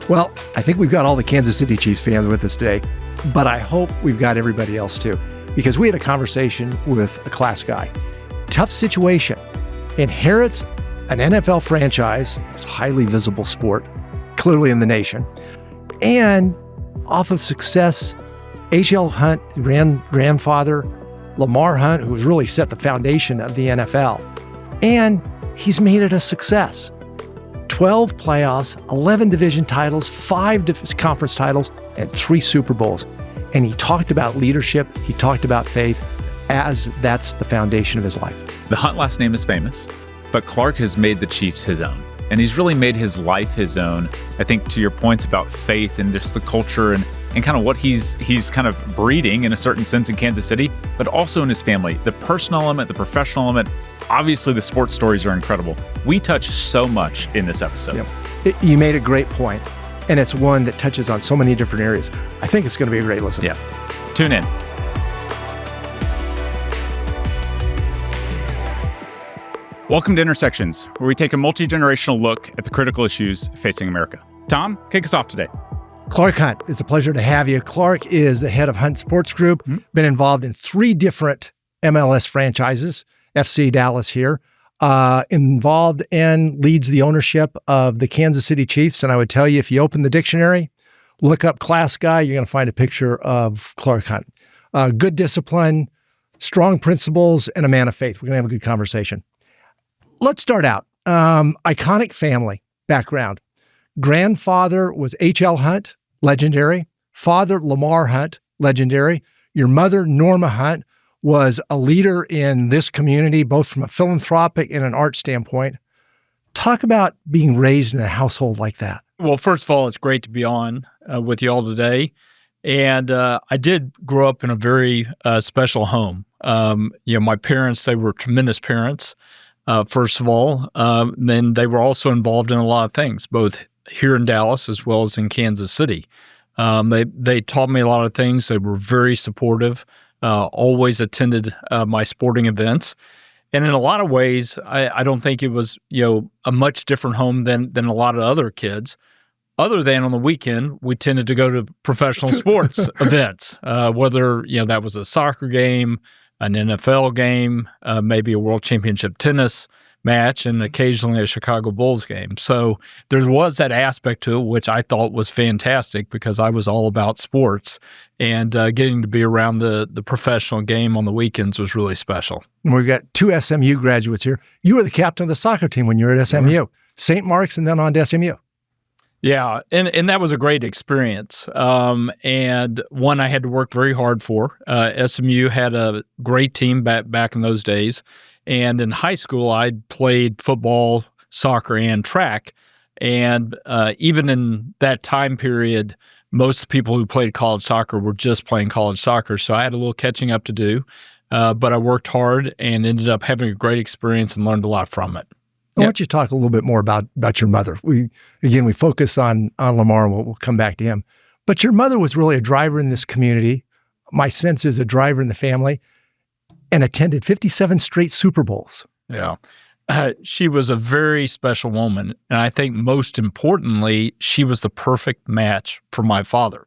Well, I think we've got all the Kansas City Chiefs fans with us today, but I hope we've got everybody else too, because we had a conversation with a class guy. Tough situation. Inherits an NFL franchise, it's a highly visible sport, clearly in the nation, and off of success, H.L. Hunt, grandfather, Lamar Hunt, who's really set the foundation of the NFL, and he's made it a success. 12 playoffs, 11 division titles, 5 conference titles, and 3 Super Bowls. And he talked about leadership, he talked about faith, as that's the foundation of his life. The Hunt last name is famous, but Clark has made the Chiefs his own. And he's really made his life his own. I think to your points about faith and just the culture and kind of what he's kind of breeding in a certain sense in Kansas City, but also in his family. The personal element, the professional element, obviously the sports stories are incredible. We touch so much in this episode. Yep. You made a great point, and it's one that touches on so many different areas. I think it's going to be a great listen. Yeah. Tune in. Welcome to Intersections, where we take a multi-generational look at the critical issues facing America. Tom, kick us off today. Clark Hunt, it's a pleasure to have you. Clark is the head of Hunt Sports Group, been involved in 3 different MLS franchises, FC Dallas here, involved and leads the ownership of the Kansas City Chiefs. And I would tell you, if you open the dictionary, look up class guy, you're going to find a picture of Clark Hunt. Good discipline, strong principles, and a man of faith. We're going to have a good conversation. Let's start out. Iconic family background. Grandfather was H.L. Hunt, legendary. Father, Lamar Hunt, legendary. Your mother, Norma Hunt, was a leader in this community, both from a philanthropic and an art standpoint. Talk about being raised in a household like that. Well, first of all, it's great to be on with you all today. And I did grow up in a very special home. My parents, they were tremendous parents, first of all. Then they were also involved in a lot of things, both here in Dallas as well as in Kansas City. They taught me a lot of things. They were very supportive. Always attended my sporting events. And in a lot of ways, I don't think it was, a much different home than a lot of other kids. Other than on the weekend, we tended to go to professional sports events, whether, that was a soccer game, an NFL game, maybe a World Championship tennis match, and occasionally a Chicago Bulls game. So there was that aspect to it, which I thought was fantastic because I was all about sports, and getting to be around the professional game on the weekends was really special. We've got 2 SMU graduates here. You were the captain of the soccer team when you were at SMU, St. Mark's and then on to SMU. Yeah, and that was a great experience, and one I had to work very hard for. SMU had a great team back in those days. And in high school, I played football, soccer, and track. And even in that time period, most of the people who played college soccer were just playing college soccer. So I had a little catching up to do. But I worked hard and ended up having a great experience and learned a lot from it. I want you to talk a little bit more about your mother. We focus on Lamar, and we'll come back to him. But your mother was really a driver in this community. My sense is a driver in the family. And attended 57 straight Super Bowls. Yeah. She was a very special woman. And I think most importantly, she was the perfect match for my father.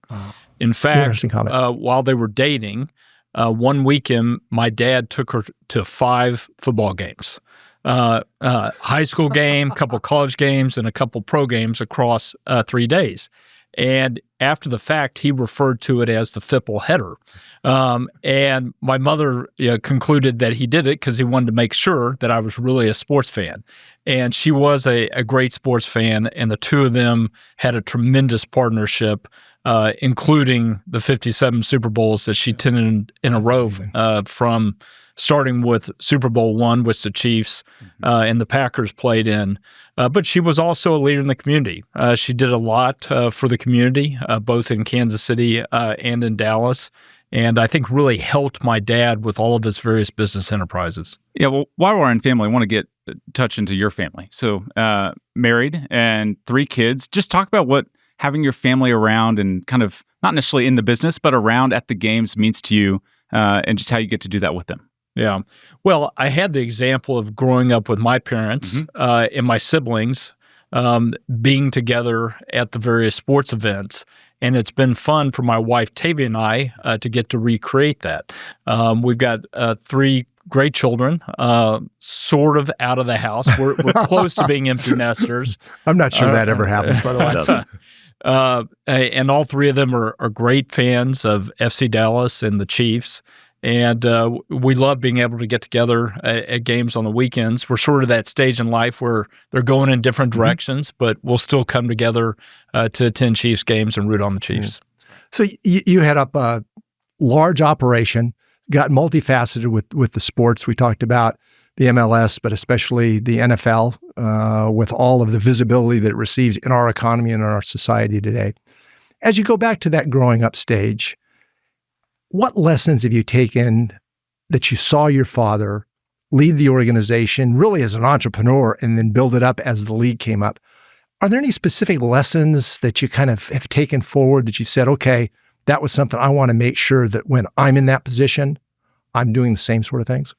In fact, while they were dating, one weekend, my dad took her to 5 football games. High school game, a couple college games, and a couple pro games across 3 days. And after the fact, he referred to it as the Fipple header. And my mother concluded that he did it because he wanted to make sure that I was really a sports fan. And she was a great sports fan, and the two of them had a tremendous partnership, including the 57 Super Bowls that she attended in a row from starting with Super Bowl I, which the Chiefs and the Packers played in. But she was also a leader in the community. She did a lot for the community, both in Kansas City and in Dallas, and I think really helped my dad with all of his various business enterprises. Yeah, well, while we're in family, I want to touch into your family. So married and 3 kids. Just talk about what having your family around and kind of not necessarily in the business, but around at the games means to you, and just how you get to do that with them. Yeah. Well, I had the example of growing up with my parents and my siblings being together at the various sports events. And it's been fun for my wife, Tavia, and I to get to recreate that. We've got 3 great children, sort of out of the house. We're close to being empty nesters. I'm not sure that ever happens, by the way. And all 3 of them are great fans of FC Dallas and the Chiefs. And we love being able to get together at games on the weekends. We're sort of that stage in life where they're going in different directions, but we'll still come together to attend Chiefs games and root on the Chiefs. So you had up a large operation, got multifaceted with the sports. We talked about the MLS, but especially the NFL, with all of the visibility that it receives in our economy and in our society today. As you go back to that growing up stage, what lessons have you taken that you saw your father lead the organization really as an entrepreneur and then build it up as the league came up? Are there any specific lessons that you kind of have taken forward that you said, okay, that was something I want to make sure that when I'm in that position, I'm doing the same sort of things?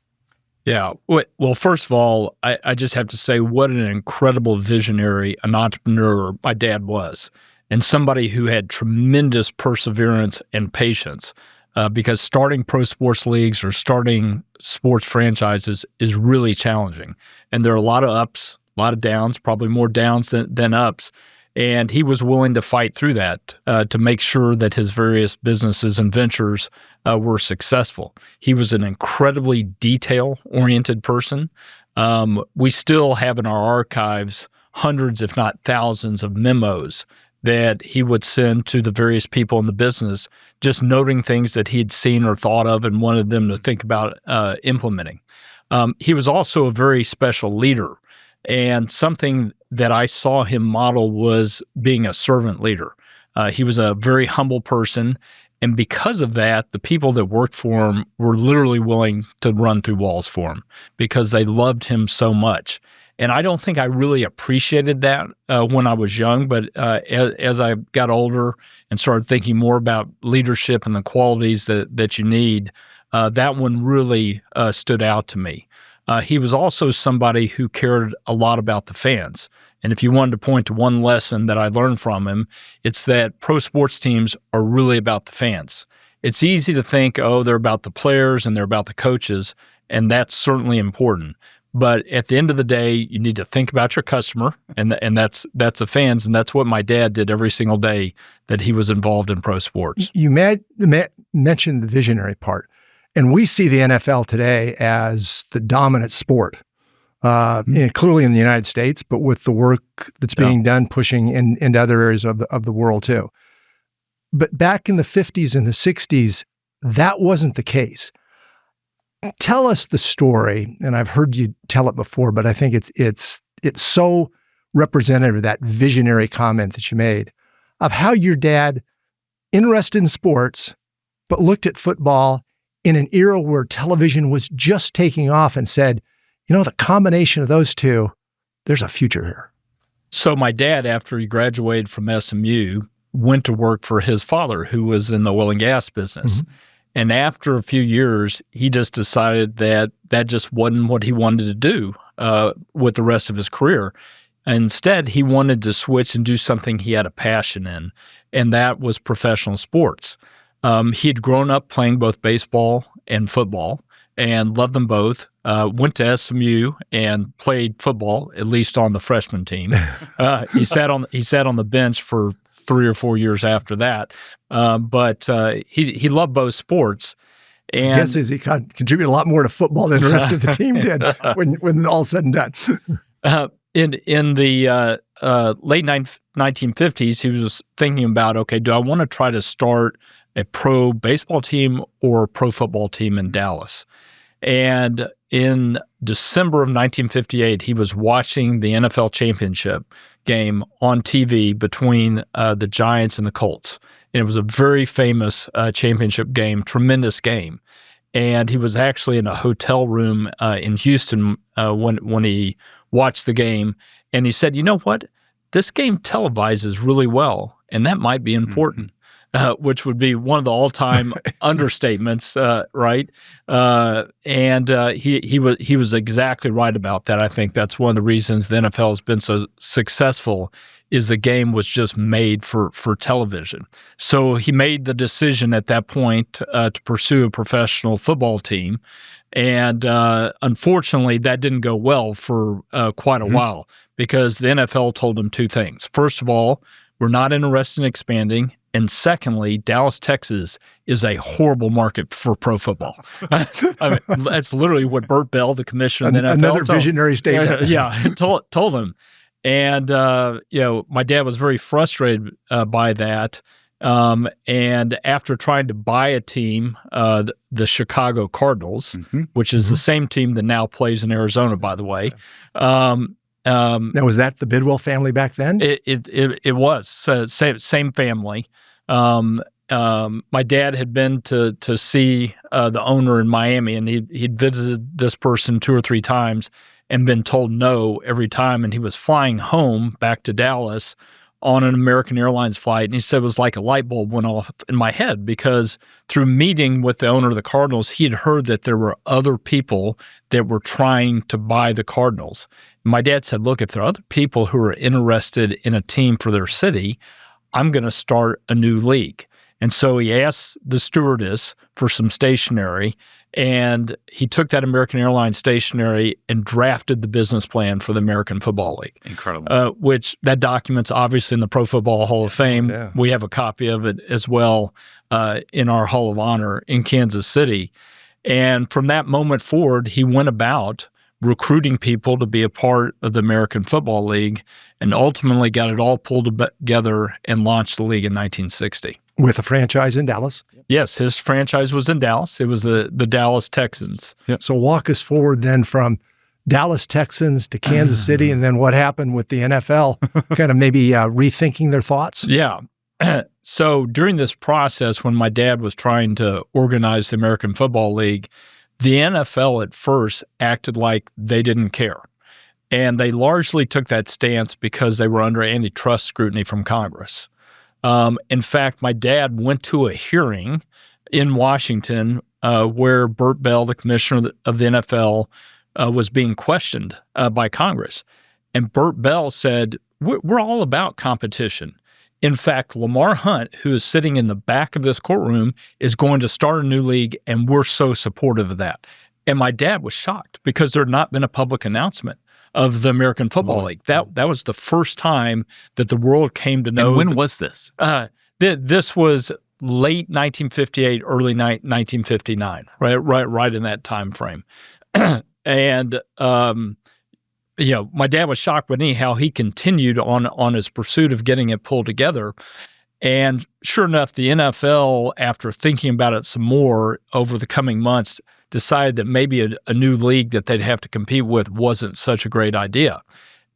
Yeah. Well, first of all, I just have to say what an incredible visionary, an entrepreneur my dad was, and somebody who had tremendous perseverance and patience. Because starting pro sports leagues or starting sports franchises is really challenging. And there are a lot of ups, a lot of downs, probably more downs than ups. And he was willing to fight through that to make sure that his various businesses and ventures were successful. He was an incredibly detail-oriented person. We still have in our archives hundreds, if not thousands, of memos that he would send to the various people in the business, just noting things that he had seen or thought of and wanted them to think about implementing. He was also a very special leader, and something that I saw him model was being a servant leader. He was a very humble person, and because of that, the people that worked for him were literally willing to run through walls for him because they loved him so much. And I don't think I really appreciated that when I was young, but as I got older and started thinking more about leadership and the qualities that you need, that one really stood out to me. He was also somebody who cared a lot about the fans. And if you wanted to point to one lesson that I learned from him, it's that pro sports teams are really about the fans. It's easy to think, oh, they're about the players and they're about the coaches, and that's certainly important. But at the end of the day, you need to think about your customer, and that's the fans, and that's what my dad did every single day that he was involved in pro sports. You mentioned the visionary part, and we see the NFL today as the dominant sport, clearly in the United States, but with the work that's being done, pushing into other areas of the world too. But back in the 50s and the 60s, that wasn't the case. Tell us the story, and I've heard you tell it before, but I think it's so representative of that visionary comment that you made of how your dad, interested in sports, but looked at football in an era where television was just taking off and said, you know, the combination of those two, there's a future here. So my dad, after he graduated from SMU, went to work for his father, who was in the oil and gas business. Mm-hmm. And after a few years, he just decided that just wasn't what he wanted to do with the rest of his career. Instead, he wanted to switch and do something he had a passion in, and that was professional sports. He had grown up playing both baseball and football and loved them both, went to SMU and played football, at least on the freshman team. He sat on the bench for 3 or 4 years after that. But he loved both sports. And I guess he contributed a lot more to football than the rest of the team did when all said and done. In the late 1950s, he was thinking about, okay, do I want to try to start a pro baseball team or a pro football team in Dallas? And in December of 1958, he was watching the NFL championship game on TV between the Giants and the Colts. And it was a very famous championship game, tremendous game. And he was actually in a hotel room in Houston when he watched the game. And he said, you know what? This game televises really well, and that might be important. which would be one of the all-time understatements, right? And he was exactly right about that. I think that's one of the reasons the NFL has been so successful is the game was just made for television. So he made the decision at that point to pursue a professional football team. And unfortunately, that didn't go well for quite a while because the NFL told him two things. First of all, we're not interested in expanding. And secondly, Dallas, Texas is a horrible market for pro football. I mean, that's literally what Burt Bell, the commissioner of the NFL, another visionary statement. Told him. And, my dad was very frustrated by that. And after trying to buy a team, the Chicago Cardinals, which is the same team that now plays in Arizona, by the way. Now, was that the Bidwell family back then? It was same family. My dad had been to see the owner in Miami, and he'd visited this person 2 or 3 times and been told no every time. And he was flying home back to Dallas on an American Airlines flight. And he said it was like a light bulb went off in my head because through meeting with the owner of the Cardinals, he had heard that there were other people that were trying to buy the Cardinals. And my dad said, look, if there are other people who are interested in a team for their city, I'm going to start a new league. And so he asked the stewardess for some stationery, and he took that American Airlines stationery and drafted the business plan for the American Football League. Incredible. Which that document's obviously in the Pro Football Hall of Fame. Yeah. We have a copy of it as well in our Hall of Honor in Kansas City. And from that moment forward, he went about recruiting people to be a part of the American Football League and ultimately got it all pulled together and launched the league in 1960. With a franchise in Dallas? Yes, his franchise was in Dallas. It was the Dallas Texans. Yep. So walk us forward then from Dallas Texans to Kansas City, and then what happened with the NFL, kind of maybe rethinking their thoughts? Yeah. So during this process, when my dad was trying to organize the American Football League, the NFL at first acted like they didn't care. And they largely took that stance because they were under antitrust scrutiny from Congress. In fact, my dad went to a hearing in Washington where Burt Bell, the commissioner of the NFL, was being questioned by Congress. And Burt Bell said, we're all about competition. In fact, Lamar Hunt, who is sitting in the back of this courtroom, is going to start a new league, and we're so supportive of that. And my dad was shocked because there had not been a public announcement of the American Football League. That was the first time that the world came to know. And when was this? This was late 1958, early 1959, right in that time frame. And my dad was shocked, but anyhow, he continued on his pursuit of getting it pulled together. And sure enough, the NFL, after thinking about it some more over the coming months, decided that maybe a new league that they'd have to compete with wasn't such a great idea.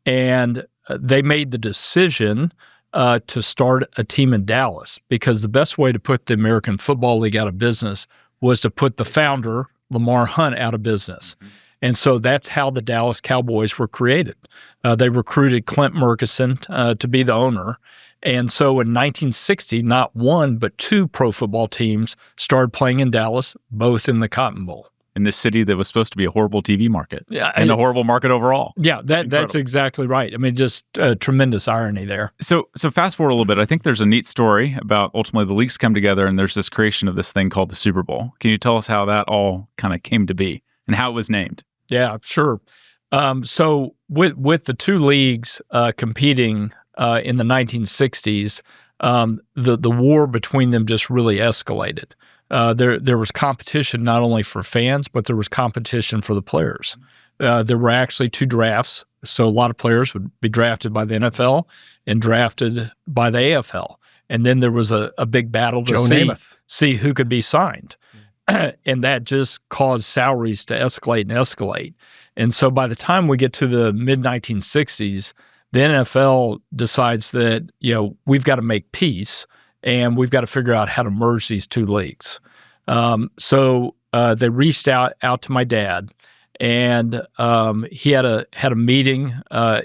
And they made the decision to start a team in Dallas because the best way to put the American Football League out of business was to put the founder, Lamar Hunt, out of business. And so that's how the Dallas Cowboys were created. They recruited Clint Murkison to be the owner. And so in 1960, not one but 2 pro football teams started playing in Dallas, both in the Cotton Bowl. In this city that was supposed to be a horrible TV market and a horrible market overall. Yeah, that's exactly right. I mean, just tremendous irony there. So fast forward a little bit. I think there's a neat story about ultimately the leagues come together and there's this creation of this thing called the Super Bowl. Can you tell us how that all kind of came to be and how it was named? Yeah, sure. So with the 2 leagues competing in the 1960s, the war between them just really escalated. There was competition not only for fans, but there was competition for the players. There were actually 2 drafts, so a lot of players would be drafted by the NFL and drafted by the AFL. And then there was a big battle to see who could be signed. And that just caused salaries to escalate. And so by the time we get to the mid-1960s, the NFL decides that, we've got to make peace and we've got to figure out how to merge these 2 leagues. So they reached out to my dad, and he had a meeting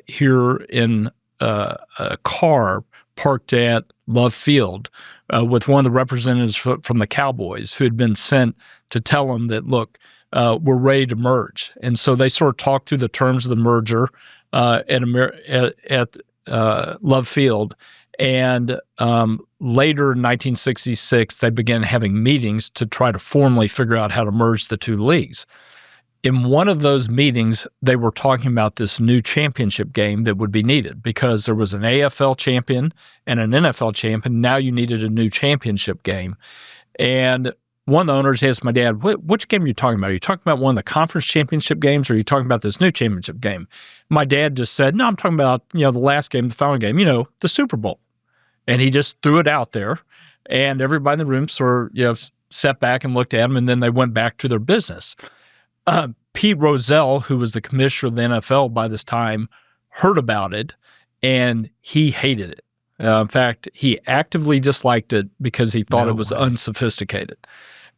here in a car parked at Love Field with one of the representatives from the Cowboys who had been sent to tell them that, look, we're ready to merge. And so they sort of talked through the terms of the merger at Love Field. And later in 1966, they began having meetings to try to formally figure out how to merge the two leagues. In one of those meetings, they were talking about this new championship game that would be needed because there was an AFL champion and an NFL champion. Now you needed a new championship game. And one of the owners asked my dad, which game are you talking about? Are you talking about one of the conference championship games or are you talking about this new championship game? My dad just said, no, I'm talking about, the last game, the final game, the Super Bowl. And he just threw it out there. And everybody in the room sort of, sat back and looked at him, and then they went back to their business. Pete Rozelle, who was the commissioner of the NFL by this time, heard about it, and he hated it. In fact, he actively disliked it because he thought it was unsophisticated.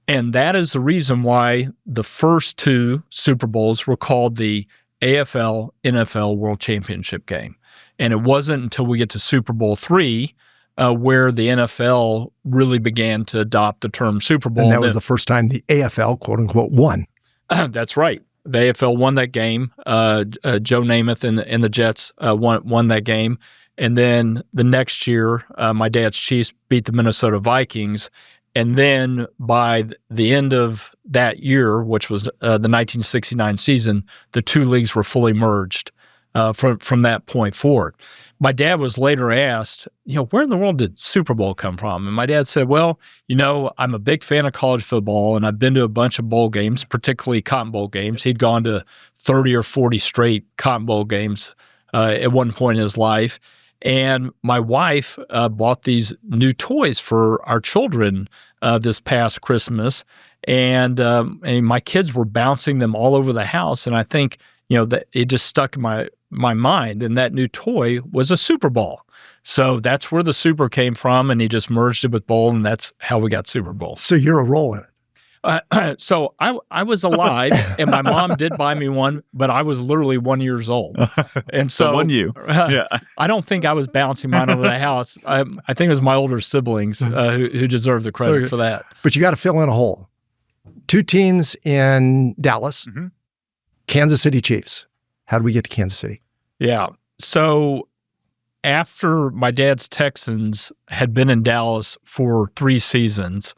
And that is the reason why the first two Super Bowls were called the AFL-NFL World Championship game. And it wasn't until we get to Super Bowl III where the NFL really began to adopt the term Super Bowl. And that was the first time the AFL, quote-unquote, won. That's right. The AFL won that game. Joe Namath and the Jets won that game. And then the next year, my dad's Chiefs beat the Minnesota Vikings. And then by the end of that year, which was the 1969 season, the two leagues were fully merged from that point forward. My dad was later asked, where in the world did Super Bowl come from? And my dad said, well, I'm a big fan of college football, and I've been to a bunch of bowl games, particularly Cotton Bowl games. He'd gone to 30 or 40 straight Cotton Bowl games at one point in his life. And my wife bought these new toys for our children this past Christmas, and my kids were bouncing them all over the house. And I think, that it just stuck in my mind, and that new toy was a Super Bowl. So that's where the Super came from, and he just merged it with Bowl, and that's how we got Super Bowl. So you're a role in it. So I was alive, and my mom did buy me one, but I was literally 1 year old. And so won you. Yeah. I don't think I was bouncing mine over the house. I think it was my older siblings who deserve the credit for that. But you got to fill in a hole. Two teams in Dallas, Kansas City Chiefs. How did we get to Kansas City? Yeah. So after my dad's Texans had been in Dallas for 3 seasons,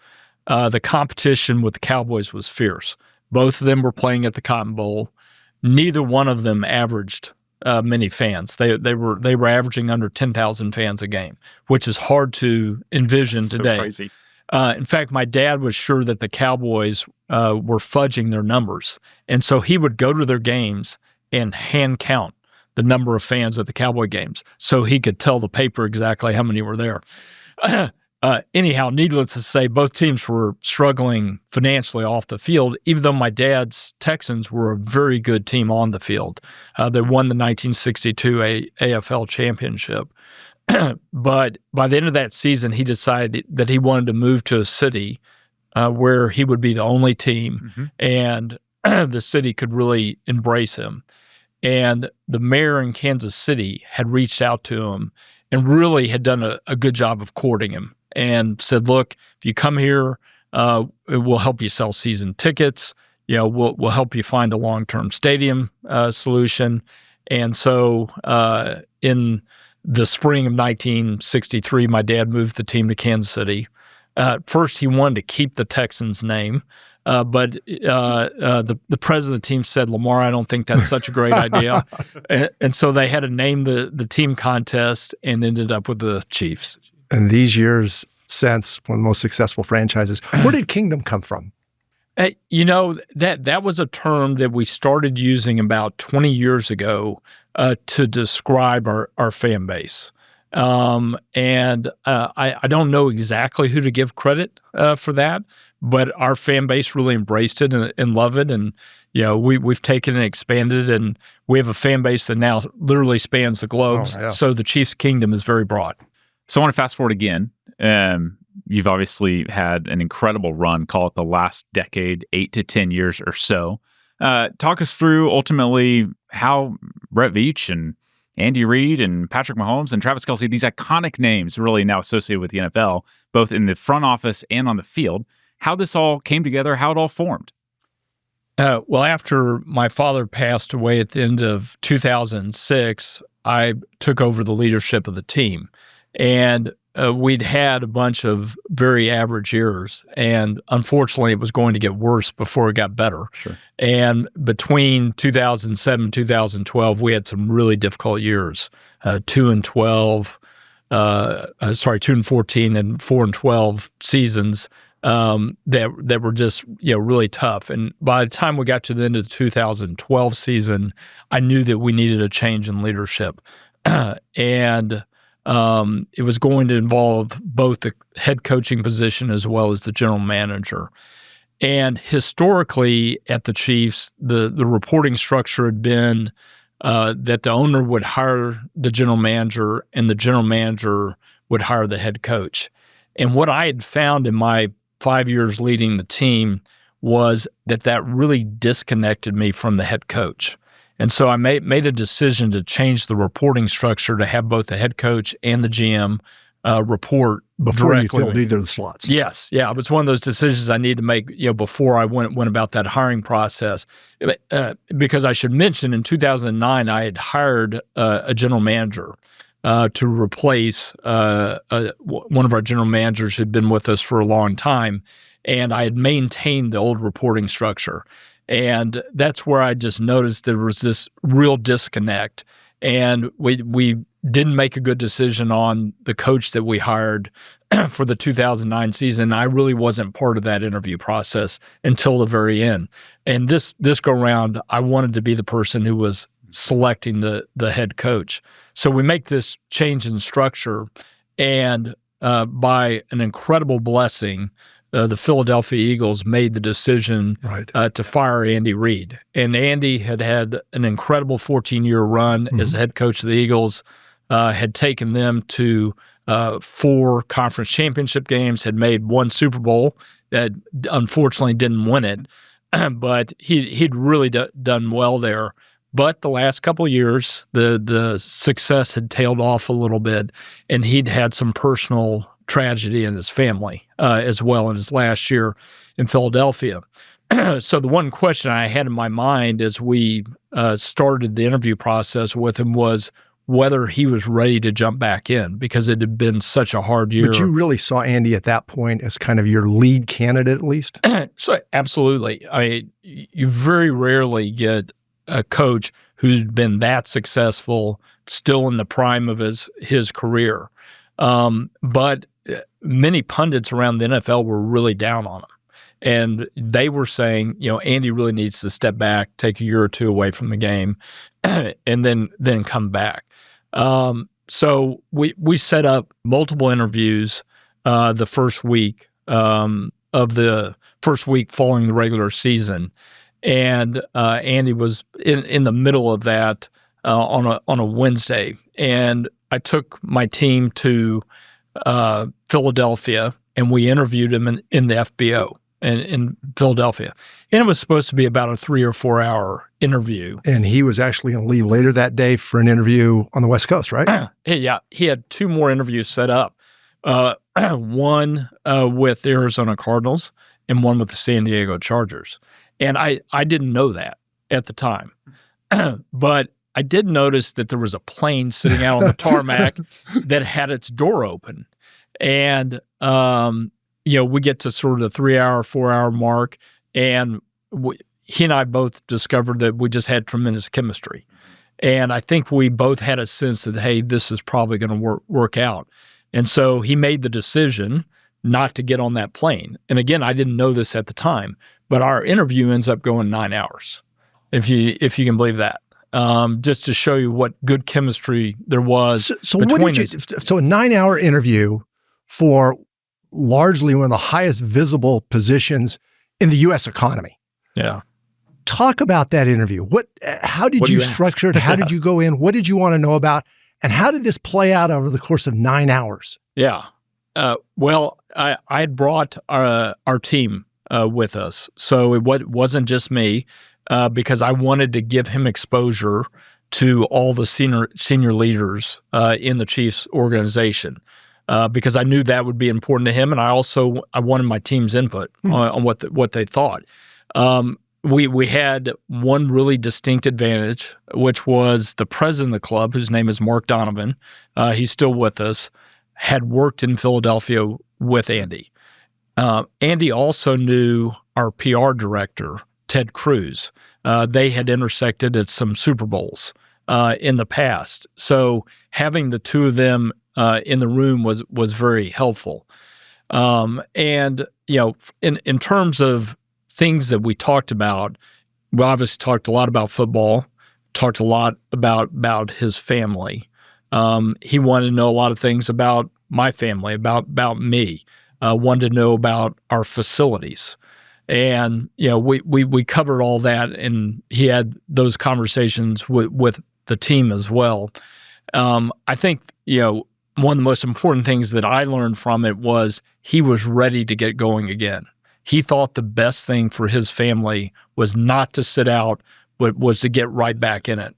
the competition with the Cowboys was fierce. Both of them were playing at the Cotton Bowl. Neither one of them averaged many fans. They were averaging under 10,000 fans a game, which is hard to envision today. So crazy. In fact, my dad was sure that the Cowboys were fudging their numbers, and so he would go to their games and hand count the number of fans at the Cowboy games so he could tell the paper exactly how many were there. Anyhow, needless to say, both teams were struggling financially off the field, even though my dad's Texans were a very good team on the field. They won the 1962 AFL championship. But by the end of that season, he decided that he wanted to move to a city where he would be the only team, and the city could really embrace him. And the mayor in Kansas City had reached out to him and really had done a good job of courting him and said, look, if you come here, it will help you sell season tickets. We'll help you find a long-term stadium solution. And so in the spring of 1963, my dad moved the team to Kansas City. First, he wanted to keep the Texans name, but the president of the team said, Lamar, I don't think that's such a great idea. And so they had to name the team contest and ended up with the Chiefs. And these years since, one of the most successful franchises. Where did Kingdom come from? That was a term that we started using about 20 years ago to describe our fan base. And I don't know exactly who to give credit for that, but our fan base really embraced it and loved it. And, we've taken and expanded, and we have a fan base that now literally spans the globe. Oh, yeah. So the Chiefs Kingdom is very broad. So I want to fast forward again. You've obviously had an incredible run, call it the last decade, 8 to 10 years or so. Talk us through ultimately how Brett Veach and Andy Reid and Patrick Mahomes and Travis Kelce, these iconic names really now associated with the NFL, both in the front office and on the field. How this all came together, how it all formed. Well, after my father passed away at the end of 2006, I took over the leadership of the team. And we'd had a bunch of very average years. And unfortunately, it was going to get worse before it got better. Sure. And between 2007 and 2012, we had some really difficult years, 2-14 and 4-12 seasons. That were just really tough. And by the time we got to the end of the 2012 season, I knew that we needed a change in leadership. And it was going to involve both the head coaching position as well as the general manager. And historically at the Chiefs, the reporting structure had been that the owner would hire the general manager and the general manager would hire the head coach. And what I had found in my 5 years leading the team was that really disconnected me from the head coach. And so I made a decision to change the reporting structure to have both the head coach and the GM report before directly. You filled either of the slots. Yes, yeah, it was one of those decisions I needed to make, before I went about that hiring process. Because I should mention, in 2009, I had hired a general manager to replace one of our general managers who'd been with us for a long time, and I had maintained the old reporting structure. And that's where I just noticed there was this real disconnect. And we didn't make a good decision on the coach that we hired for the 2009 season. I really wasn't part of that interview process until the very end. And this go round, I wanted to be the person who was selecting the head coach. So we make this change in structure, and by an incredible blessing, the Philadelphia Eagles made the decision to fire Andy Reid. And Andy had an incredible 14-year run as the head coach of the Eagles, had taken them to 4 conference championship games, had made 1 Super Bowl, that unfortunately didn't win it, but he'd really done well there. But the last couple of years, the success had tailed off a little bit, and he'd had some personal tragedy in his family as well in his last year in Philadelphia. So the one question I had in my mind as we started the interview process with him was whether he was ready to jump back in, because it had been such a hard year. But you really saw Andy at that point as kind of your lead candidate, at least? So absolutely. I mean, you very rarely get a coach who's been that successful, still in the prime of his career. But many pundits around the NFL were really down on him. And they were saying, Andy really needs to step back, take a year or 2 away from the game, and then come back. So we set up multiple interviews the first week of the first week following the regular season. And Andy was in the middle of that on a Wednesday. And I took my team to Philadelphia, and we interviewed him in the FBO in Philadelphia. And it was supposed to be about a 3 or 4 hour interview. And he was actually going to leave later that day for an interview on the West Coast, right? Yeah. He had 2 more interviews set up. One with the Arizona Cardinals and one with the San Diego Chargers. And I didn't know that at the time. But I did notice that there was a plane sitting out on the tarmac that had its door open. And, we get to sort of the 3 hour, 4 hour mark, and he and I both discovered that we just had tremendous chemistry. And I think we both had a sense that, hey, this is probably going to work out. And so he made the decision not to get on that plane. And again, I didn't know this at the time, but our interview ends up going 9 hours, if you can believe that. Just to show you what good chemistry there was. So what did you? So a 9 hour interview for largely one of the highest visible positions in the U.S. economy. Yeah. Talk about that interview. How did you structure it? How did you go in? What did you want to know about? And how did this play out over the course of 9 hours? Yeah. Well, I had brought our team with us. So it wasn't just me, because I wanted to give him exposure to all the senior leaders in the Chiefs organization because I knew that would be important to him, and I wanted my team's input on what they thought. We had one really distinct advantage, which was the president of the club, whose name is Mark Donovan. He's still with us. Had worked in Philadelphia with Andy. Andy also knew our PR director, Ted Cruz. They had intersected at some Super Bowls in the past. So having the two of them in the room was very helpful. And, in terms of things that we talked about, we obviously talked a lot about football, talked a lot about his family. He wanted to know a lot of things about my family, about me, wanted to know about our facilities. And, we covered all that, and he had those conversations with the team as well. I think, one of the most important things that I learned from it was he was ready to get going again. He thought the best thing for his family was not to sit out, but was to get right back in it,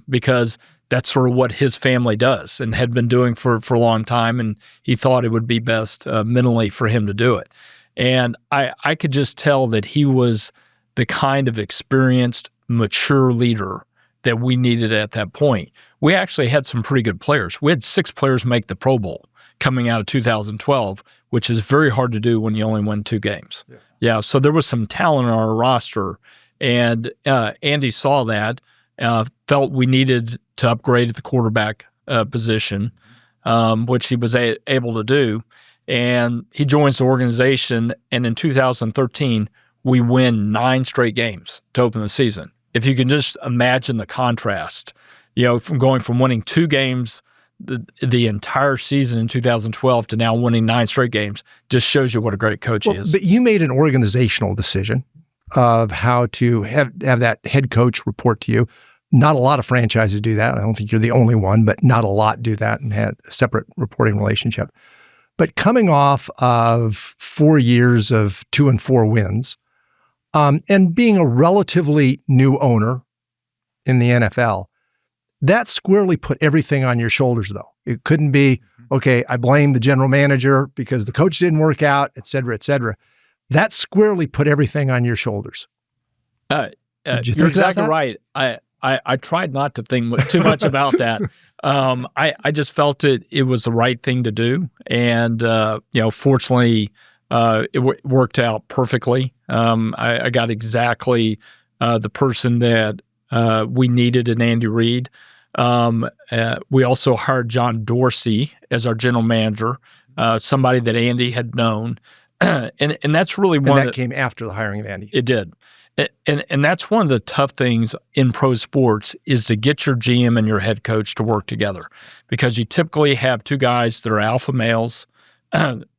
because that's sort of what his family does and had been doing for a long time, and he thought it would be best mentally for him to do it. And I could just tell that he was the kind of experienced, mature leader that we needed at that point. We actually had some pretty good players. We had 6 players make the Pro Bowl coming out of 2012, which is very hard to do when you only win 2 games. Yeah, so there was some talent on our roster, and Andy saw that, felt we needed to upgrade at the quarterback position, which he was able to do. And he joins the organization, and in 2013, we win 9 straight games to open the season. If you can just imagine the contrast, from going from winning 2 games the entire season in 2012 to now winning 9 straight games, just shows you what a great coach he is. But you made an organizational decision of how to have that head coach report to you. Not a lot of franchises do that. I don't think you're the only one, but not a lot do that and had a separate reporting relationship. But coming off of 4 years of 2 and 4 wins, and being a relatively new owner in the NFL, that squarely put everything on your shoulders, though. It couldn't be, okay, I blame the general manager because the coach didn't work out, et cetera, et cetera. That squarely put everything on your shoulders. You're exactly right. I tried not to think too much about that. I just felt it was the right thing to do. And, fortunately, it worked out perfectly. I got exactly the person that we needed in Andy Reid. We also hired John Dorsey as our general manager, somebody that Andy had known. And that's really one that came after the hiring of Andy. It did. And that's one of the tough things in pro sports is to get your GM and your head coach to work together, because you typically have 2 guys that are alpha males.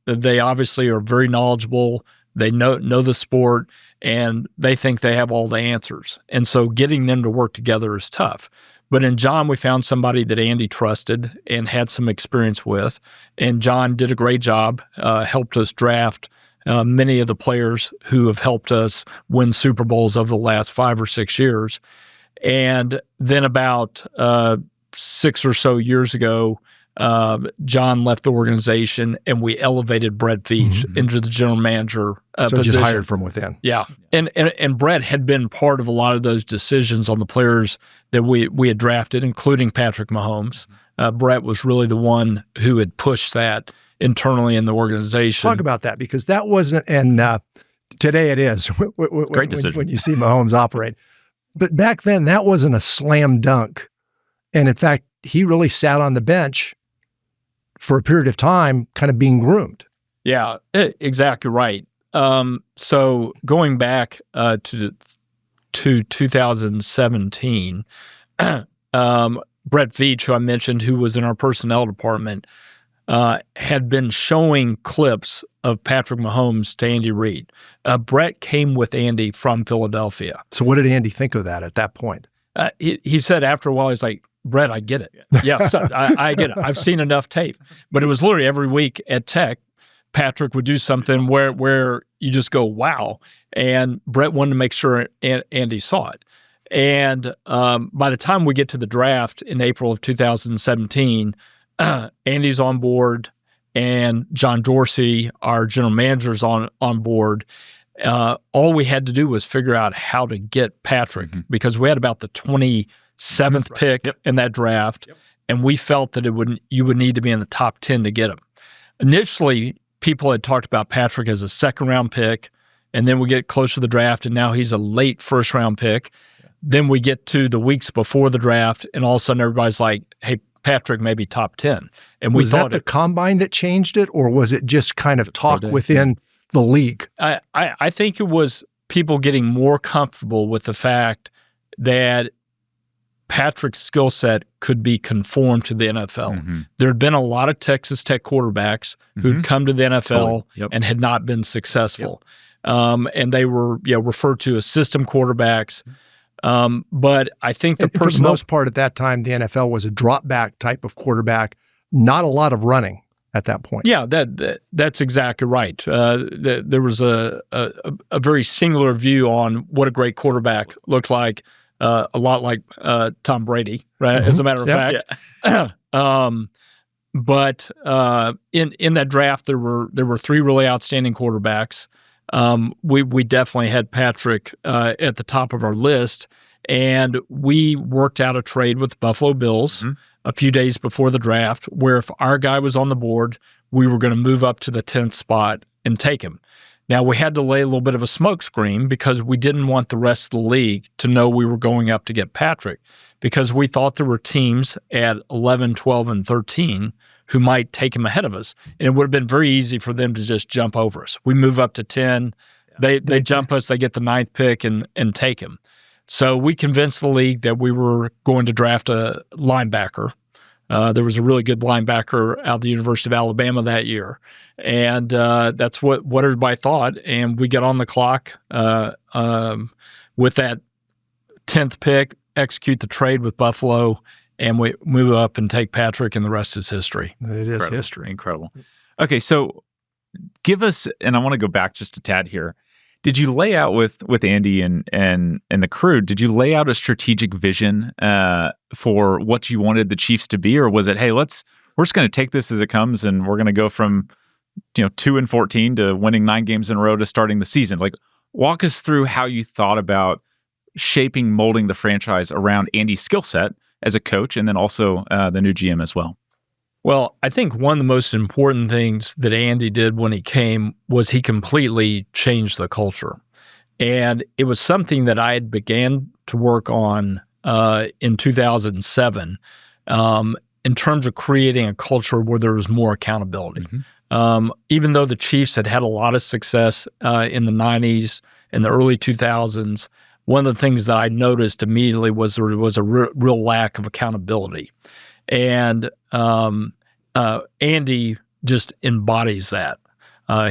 They obviously are very knowledgeable. They know the sport, and they think they have all the answers. And so getting them to work together is tough. But in John, we found somebody that Andy trusted and had some experience with. And John did a great job, helped us draft many of the players who have helped us win Super Bowls over the last 5 or 6 years. And then about 6 or so years ago, John left the organization, and we elevated Brett Veach into the general manager position. So just hired from within. Yeah. And Brett had been part of a lot of those decisions on the players that we had drafted, including Patrick Mahomes. Brett was really the one who had pushed that internally in the organization. Talk about that, because that wasn't, and today it is. Great decision. When you see Mahomes operate. But back then, that wasn't a slam dunk. And in fact, he really sat on the bench for a period of time, kind of being groomed. Yeah, exactly right. So going back to 2017, Brett Veach, who I mentioned, who was in our personnel department, had been showing clips of Patrick Mahomes to Andy Reid. Brett came with Andy from Philadelphia. So what did Andy think of that at that point? He said after a while, he's like, Brett, I get it. Yeah, so I get it. I've seen enough tape. But it was literally every week at Tech, Patrick would do something where you just go, wow. And Brett wanted to make sure Andy saw it. And by the time we get to the draft in April of 2017, Andy's on board and John Dorsey, our general manager's on board. All we had to do was figure out how to get Patrick because we had about the 27th pick in that draft, and we felt that you would need to be in the top 10 to get him. Initially, people had talked about Patrick as a second-round pick, and then we get close to the draft, and now he's a late first-round pick. Then we get to the weeks before the draft, and all of a sudden everybody's like, hey, Patrick may be top 10. And was that the combine that changed it, or was it just kind of talk within the league? I think it was people getting more comfortable with the fact that Patrick's skill set could be conformed to the NFL. There had been a lot of Texas Tech quarterbacks who'd come to the NFL and had not been successful. And they were referred to as system quarterbacks. But I think for the most part at that time, the NFL was a drop back type of quarterback, not a lot of running at that point. Yeah, that's exactly right. There was a very singular view on what a great quarterback looked like, a lot like Tom Brady, right? As a matter of fact. But in that draft, there were three really outstanding quarterbacks. We definitely had Patrick at the top of our list, and we worked out a trade with the Buffalo Bills a few days before the draft where if our guy was on the board, we were going to move up to the 10th spot and take him. Now, we had to lay a little bit of a smokescreen because we didn't want the rest of the league to know we were going up to get Patrick because we thought there were teams at 11, 12, and 13 who might take him ahead of us. And it would have been very easy for them to just jump over us. We move up to 10. They jump us. They get the 9th pick and take him. So we convinced the league that we were going to draft a linebacker. There was a really good linebacker out of the University of Alabama that year. And that's what everybody thought. And we get on the clock with that 10th pick, execute the trade with Buffalo, and we move up and take Patrick, and the rest is history. It is history. Incredible. Okay, so give us, and I want to go back just a tad here. Did you lay out with Andy and the crew, did you lay out a strategic vision for what you wanted the Chiefs to be, or was it, hey, we're just going to take this as it comes, and we're going to go from 2-14 to winning 9 games in a row to starting the season? Like, walk us through how you thought about molding the franchise around Andy's skill set as a coach, and then also the new GM as well. Well, I think one of the most important things that Andy did when he came was he completely changed the culture. And it was something that I had began to work on in 2007 in terms of creating a culture where there was more accountability. Even though the Chiefs had a lot of success in the 90s and the early 2000s, one of the things that I noticed immediately was there was a real lack of accountability. And Andy just embodies that.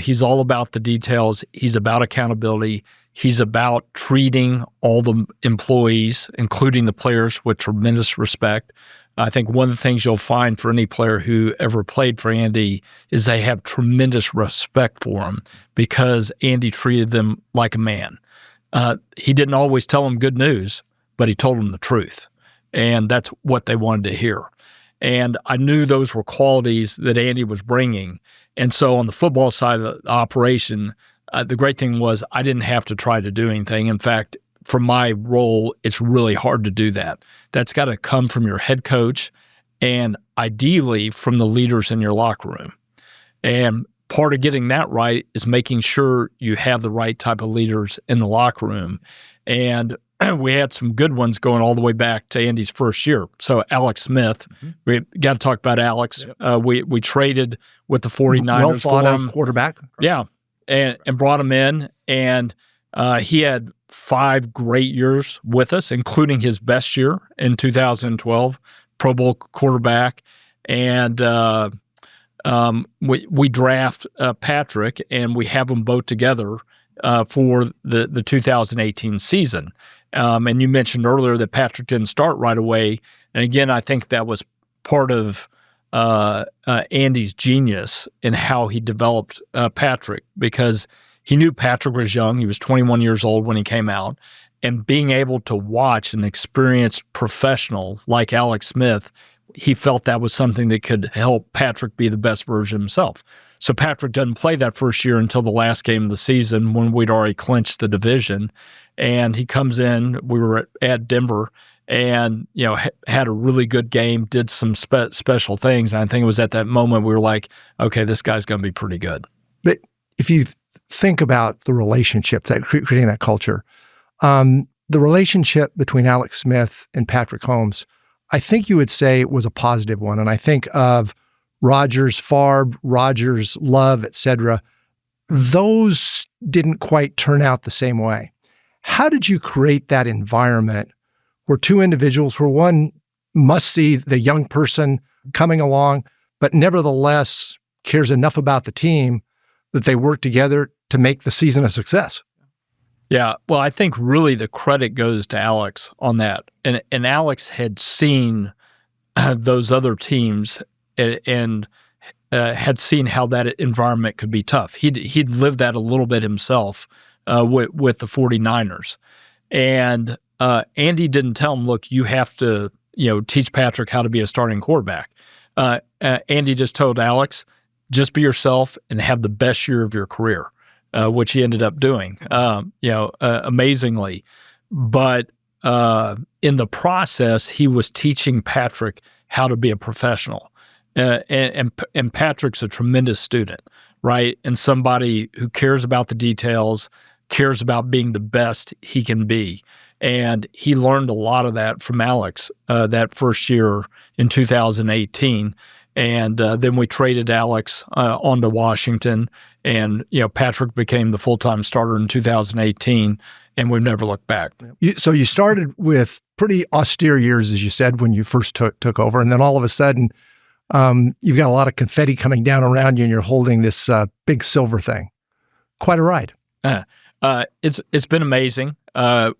He's all about the details. He's about accountability. He's about treating all the employees, including the players, with tremendous respect. I think one of the things you'll find for any player who ever played for Andy is they have tremendous respect for him because Andy treated them like a man. He didn't always tell them good news, but he told them the truth. And that's what they wanted to hear. And I knew those were qualities that Andy was bringing. And so on the football side of the operation, the great thing was I didn't have to try to do anything. In fact, for my role, it's really hard to do that. That's got to come from your head coach and ideally from the leaders in your locker room. And part of getting that right is making sure you have the right type of leaders in the locker room. And we had some good ones going all the way back to Andy's first year. So Alex Smith, we got to talk about Alex. We traded with the 49ers. Well thought of quarterback. Yeah, and brought him in. And he had 5 great years with us, including his best year in 2012, Pro Bowl quarterback. And we draft Patrick, and we have them both together for the 2018 season. And you mentioned earlier that Patrick didn't start right away. And again, I think that was part of Andy's genius in how he developed Patrick, because he knew Patrick was young. He was 21 years old when he came out. And being able to watch an experienced professional like Alex Smith, he felt that was something that could help Patrick be the best version of himself. So Patrick doesn't play that first year until the last game of the season when we'd already clinched the division. And he comes in, we were at Denver, and had a really good game, did some special things. And I think it was at that moment we were like, okay, this guy's going to be pretty good. But if you think about the relationships, that creating that culture, the relationship between Alex Smith and Patrick Mahomes, I think you would say was a positive one. And I think of Rodgers, Favre, Rodgers, Love, et cetera. Those didn't quite turn out the same way. How did you create that environment where two individuals, where one must see the young person coming along, but nevertheless cares enough about the team that they work together to make the season a success? Yeah, well, I think really the credit goes to Alex on that. And Alex had seen those other teams and had seen how that environment could be tough. He'd lived that a little bit himself with the 49ers. And Andy didn't tell him, look, you have to teach Patrick how to be a starting quarterback. Andy just told Alex, just be yourself and have the best year of your career. Which he ended up doing, amazingly. But in the process, he was teaching Patrick how to be a professional. And Patrick's a tremendous student, right? And somebody who cares about the details, cares about being the best he can be. And he learned a lot of that from Alex that first year in 2018. And then we traded Alex on to Washington, and Patrick became the full-time starter in 2018, and we've never looked back. So you started with pretty austere years, as you said, when you first took over, and then all of a sudden, you've got a lot of confetti coming down around you, and you're holding this big silver thing. Quite a ride. It's been amazing.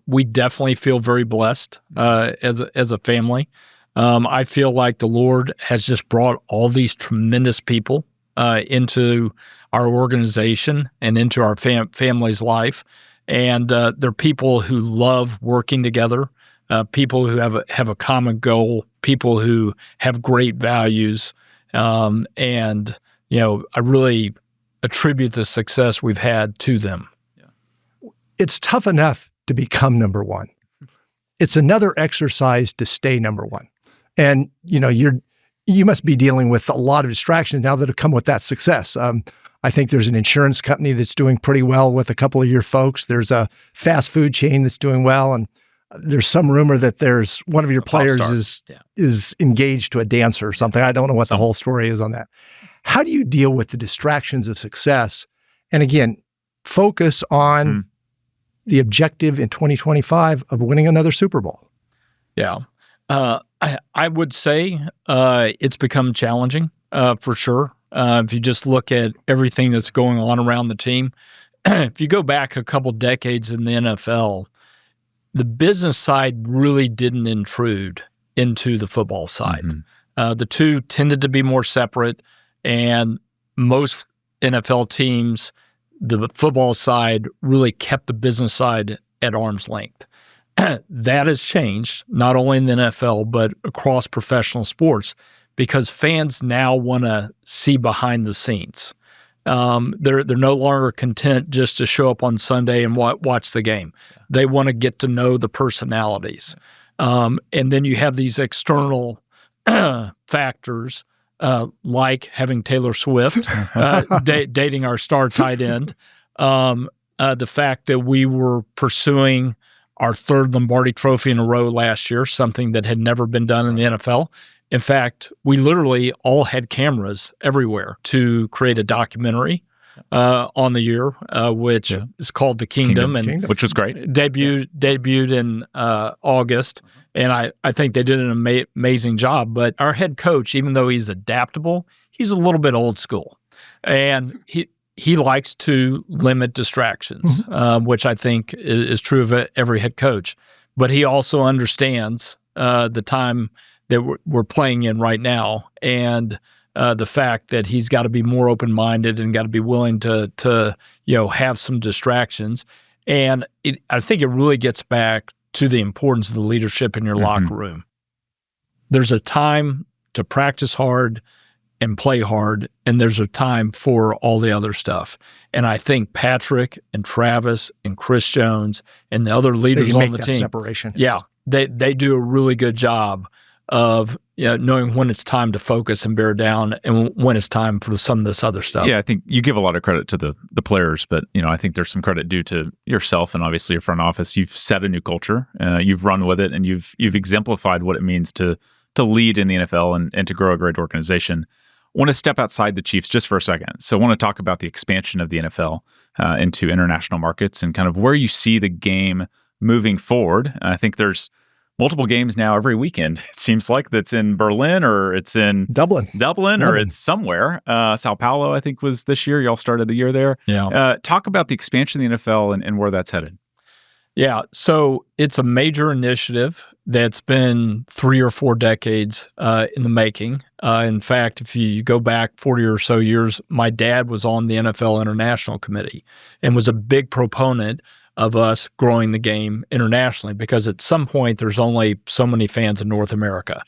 We definitely feel very blessed as a family. I feel like the Lord has just brought all these tremendous people into our organization and into our family's life. And they're people who love working together, people who have a common goal, people who have great values. And I really attribute the success we've had to them. It's tough enough to become number one. It's another exercise to stay number one. And, you must be dealing with a lot of distractions now that have come with that success. I think there's an insurance company that's doing pretty well with a couple of your folks. There's a fast food chain that's doing well. And there's some rumor that there's one of your players is engaged to a dancer or something. I don't know what the whole story is on that. How do you deal with the distractions of success? And again, focus on the objective in 2025 of winning another Super Bowl. Yeah. I would say it's become challenging for sure. If you just look at everything that's going on around the team, if you go back a couple decades in the NFL, the business side really didn't intrude into the football side. The two tended to be more separate, and most NFL teams, the football side really kept the business side at arm's length. That has changed, not only in the NFL, but across professional sports, because fans now want to see behind the scenes. They're no longer content just to show up on Sunday and watch the game. They want to get to know the personalities. And then you have these external factors, like having Taylor Swift dating our star tight end, the fact that we were pursuing our third Lombardi Trophy in a row last year, something that had never been done in the NFL. In fact, we literally all had cameras everywhere to create a documentary on the year, which is called The Kingdom, and which was great. Debuted in August, and I think they did an amazing job. But our head coach, even though he's adaptable, he's a little bit old school, and he likes to limit distractions, which I think is true of every head coach. But he also understands the time that we're playing in right now, and the fact that he's got to be more open-minded and got to be willing to have some distractions. And I think it really gets back to the importance of the leadership in your locker room. There's a time to practice hard and play hard, and there's a time for all the other stuff. And I think Patrick and Travis and Chris Jones and the other leaders on the team, separation. Yeah, they do a really good job of knowing when it's time to focus and bear down and when it's time for some of this other stuff. Yeah, I think you give a lot of credit to the players, but I think there's some credit due to yourself and obviously your front office. You've set a new culture, you've run with it, and you've exemplified what it means to lead in the NFL and to grow a great organization. I want to step outside the Chiefs just for a second. So I want to talk about the expansion of the NFL into international markets and kind of where you see the game moving forward. I think there's multiple games now every weekend. It seems like that's in Berlin or it's in Dublin, or it's somewhere. Sao Paulo, I think, was this year. Y'all started the year there. Yeah. Talk about the expansion of the NFL and where that's headed. Yeah, so it's a major initiative that's been 3 or 4 decades in the making. In fact, if you go back 40 or so years, my dad was on the NFL International Committee and was a big proponent of us growing the game internationally because at some point there's only so many fans in North America.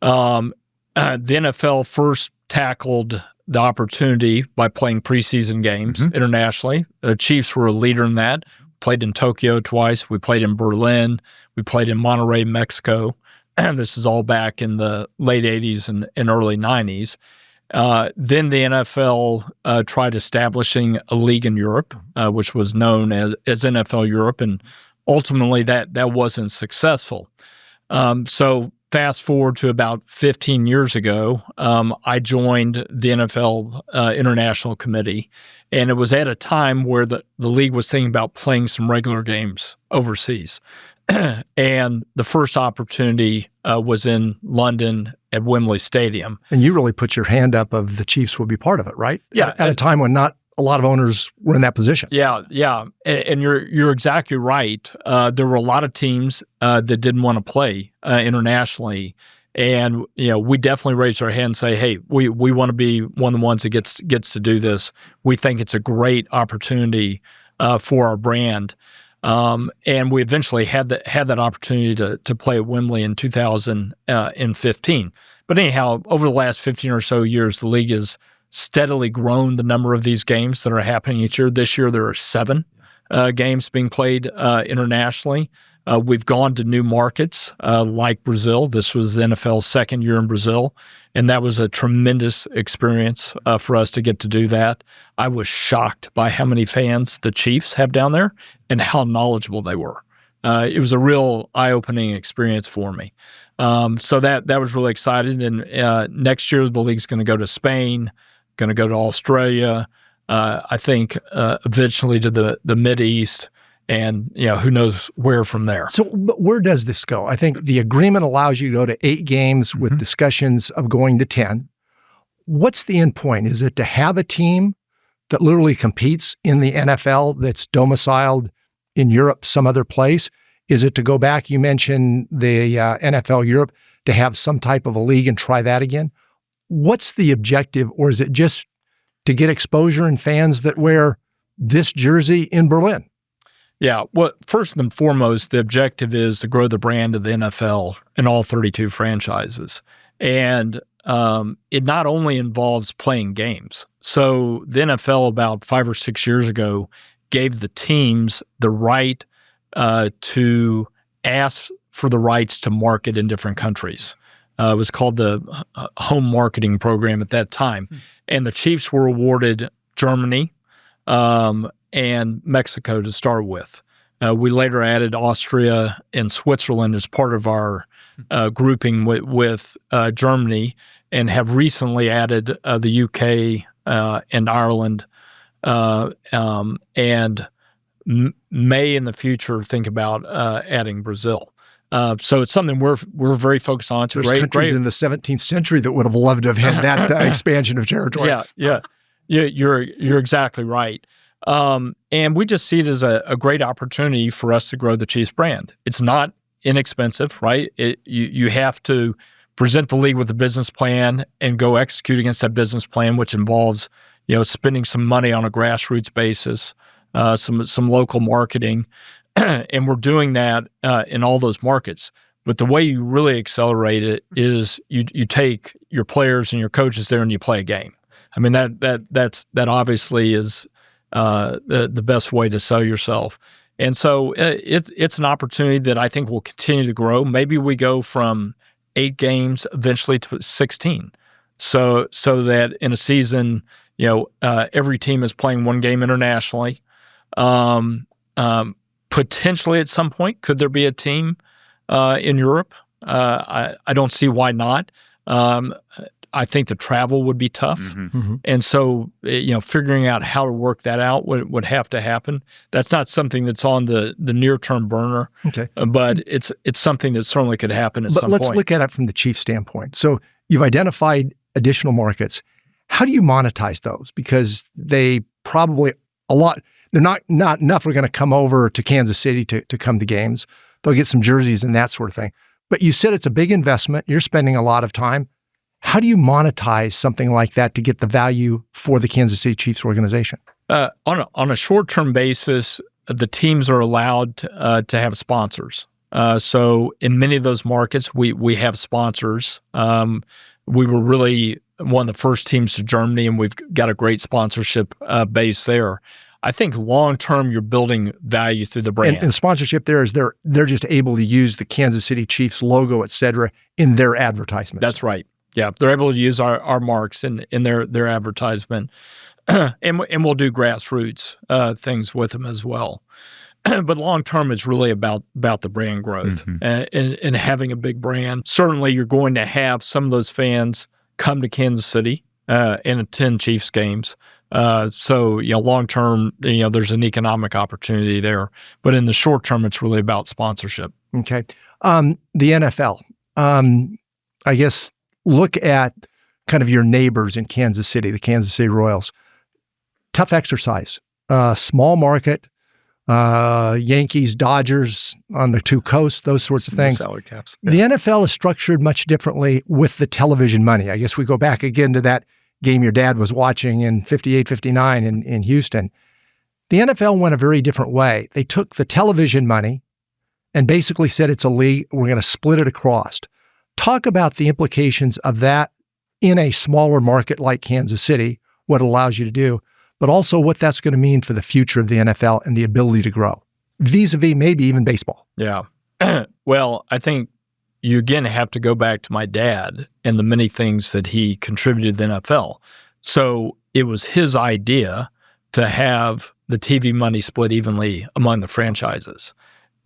The NFL first tackled the opportunity by playing preseason games internationally. The Chiefs were a leader in that. Played in Tokyo twice. We played in Berlin. We played in Monterrey, Mexico. And this is all back in the late 80s and early 90s. Then the NFL tried establishing a league in Europe, which was known as NFL Europe, and ultimately that wasn't successful. So fast forward to about 15 years ago, I joined the NFL International Committee, and it was at a time where the league was thinking about playing some regular games overseas. And the first opportunity was in London at Wembley Stadium. And you really put your hand up of the Chiefs would be part of it, right? Yeah. At a time when not a lot of owners were in that position. Yeah. And you're exactly right. There were a lot of teams that didn't want to play internationally. And we definitely raised our hand and say, hey, we want to be one of the ones that gets to do this. We think it's a great opportunity for our brand. And we eventually had that opportunity to play at Wembley in 2015. But anyhow, over the last 15 or so years, the league has steadily grown the number of these games that are happening each year. This year, there are 7 games being played internationally. We've gone to new markets like Brazil. This was the NFL's second year in Brazil, and that was a tremendous experience for us to get to do that. I was shocked by how many fans the Chiefs have down there and how knowledgeable they were. It was a real eye-opening experience for me. So that was really exciting. And next year, the league's going to go to Spain, going to go to Australia, I think eventually to the Mideast. And, who knows where from there. So where does this go? I think the agreement allows you to go to 8 games with discussions of going to 10. What's the end point? Is it to have a team that literally competes in the NFL that's domiciled in Europe, some other place? Is it to go back, you mentioned the NFL Europe, to have some type of a league and try that again? What's the objective, or is it just to get exposure and fans that wear this jersey in Berlin? Yeah, well, first and foremost, the objective is to grow the brand of the NFL in all 32 franchises. And it not only involves playing games. So the NFL about 5 or 6 years ago gave the teams the right to ask for the rights to market in different countries. It was called the home marketing program at that time. And the Chiefs were awarded Germany, and Mexico to start with. We later added Austria and Switzerland as part of our grouping with Germany, and have recently added the UK and Ireland, and may in the future think about adding Brazil. So it's something we're very focused on. There's countries in the 17th century that would have loved to have had that expansion of territory. Yeah. You're exactly right. And we just see it as a great opportunity for us to grow the Chiefs brand. It's not inexpensive, right? You have to present the league with a business plan and go execute against that business plan, which involves, spending some money on a grassroots basis, some local marketing, and we're doing that in all those markets. But the way you really accelerate it is you take your players and your coaches there and you play a game. I mean, that obviously is the best way to sell yourself. And so it's an opportunity that I think will continue to grow. Maybe we go from 8 games eventually to 16, so that in a season, every team is playing 1 game internationally. Potentially at some point, could there be a team in Europe? I don't see why not. I think the travel would be tough. Mm-hmm. And so, figuring out how to work that out would have to happen. That's not something that's on the near-term burner, okay. But it's something that certainly could happen at some point. But let's look at it from the Chiefs standpoint. So you've identified additional markets. How do you monetize those? Because they probably they're not enough are going to come over to Kansas City to come to games. They'll get some jerseys and that sort of thing. But you said it's a big investment. You're spending a lot of time. How do you monetize something like that to get the value for the Kansas City Chiefs organization? On a short-term basis, the teams are allowed to have sponsors. So in many of those markets, we have sponsors. We were really one of the first teams to Germany, and we've got a great sponsorship base there. I think long-term, you're building value through the brand. And sponsorship there is they're just able to use the Kansas City Chiefs logo, et cetera, in their advertisements. That's right. Yeah, they're able to use our marks in their advertisement, and we'll do grassroots things with them as well. But long term, it's really about the brand growth and having a big brand. Certainly, you're going to have some of those fans come to Kansas City and attend Chiefs games. So long term, there's an economic opportunity there. But in the short term, it's really about sponsorship. Okay, the NFL. I guess. Look at kind of your neighbors in Kansas City, the Kansas City Royals. Tough exercise. Small market, Yankees, Dodgers on the 2 coasts, those sorts of things. Salary caps. Yeah. The NFL is structured much differently with the television money. I guess we go back again to that game your dad was watching in 58, 59 in Houston. The NFL went a very different way. They took the television money and basically said it's a league, we're going to split it across. Talk about the implications of that in a smaller market like Kansas City, what it allows you to do, but also what that's going to mean for the future of the NFL and the ability to grow, vis-a-vis maybe even baseball. Yeah. Well, I think you again have to go back to my dad and the many things that he contributed to the NFL. So it was his idea to have the TV money split evenly among the franchises.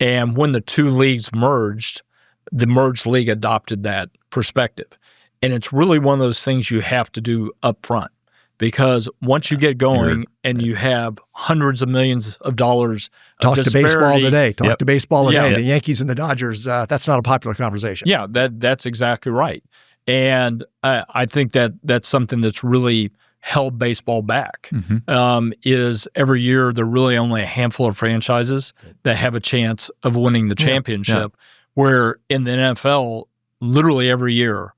And when the 2 leagues merged, the merged league adopted that perspective. And it's really one of those things you have to do up front, because once you get going and you have hundreds of millions of dollars of disparity. Talk to baseball today. The Yankees and the Dodgers, that's not a popular conversation. Yeah, that's exactly right. And I think that's something that's really held baseball back, is every year there are really only a handful of franchises that have a chance of winning the championship. Where in the NFL, literally every year,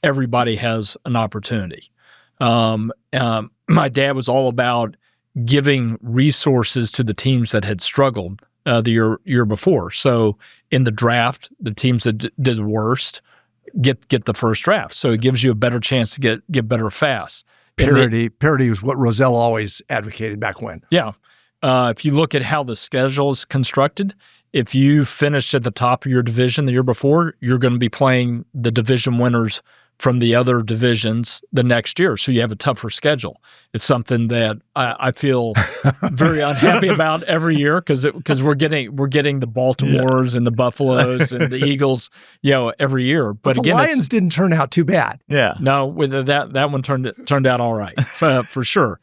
everybody has an opportunity. My dad was all about giving resources to the teams that had struggled the year before. So in the draft, the teams that did the worst get the first draft. So it gives you a better chance to get better fast. Parity is what Rozelle always advocated back when. Yeah. If you look at how the schedule is constructed, if you finished at the top of your division the year before, you're going to be playing the division winners from the other divisions the next year. So you have a tougher schedule. It's something that I feel very unhappy about every year because we're getting the Baltimores and the Buffaloes and the Eagles, every year. But the again, Lions didn't turn out too bad. Yeah. No, with that one turned out all right for sure.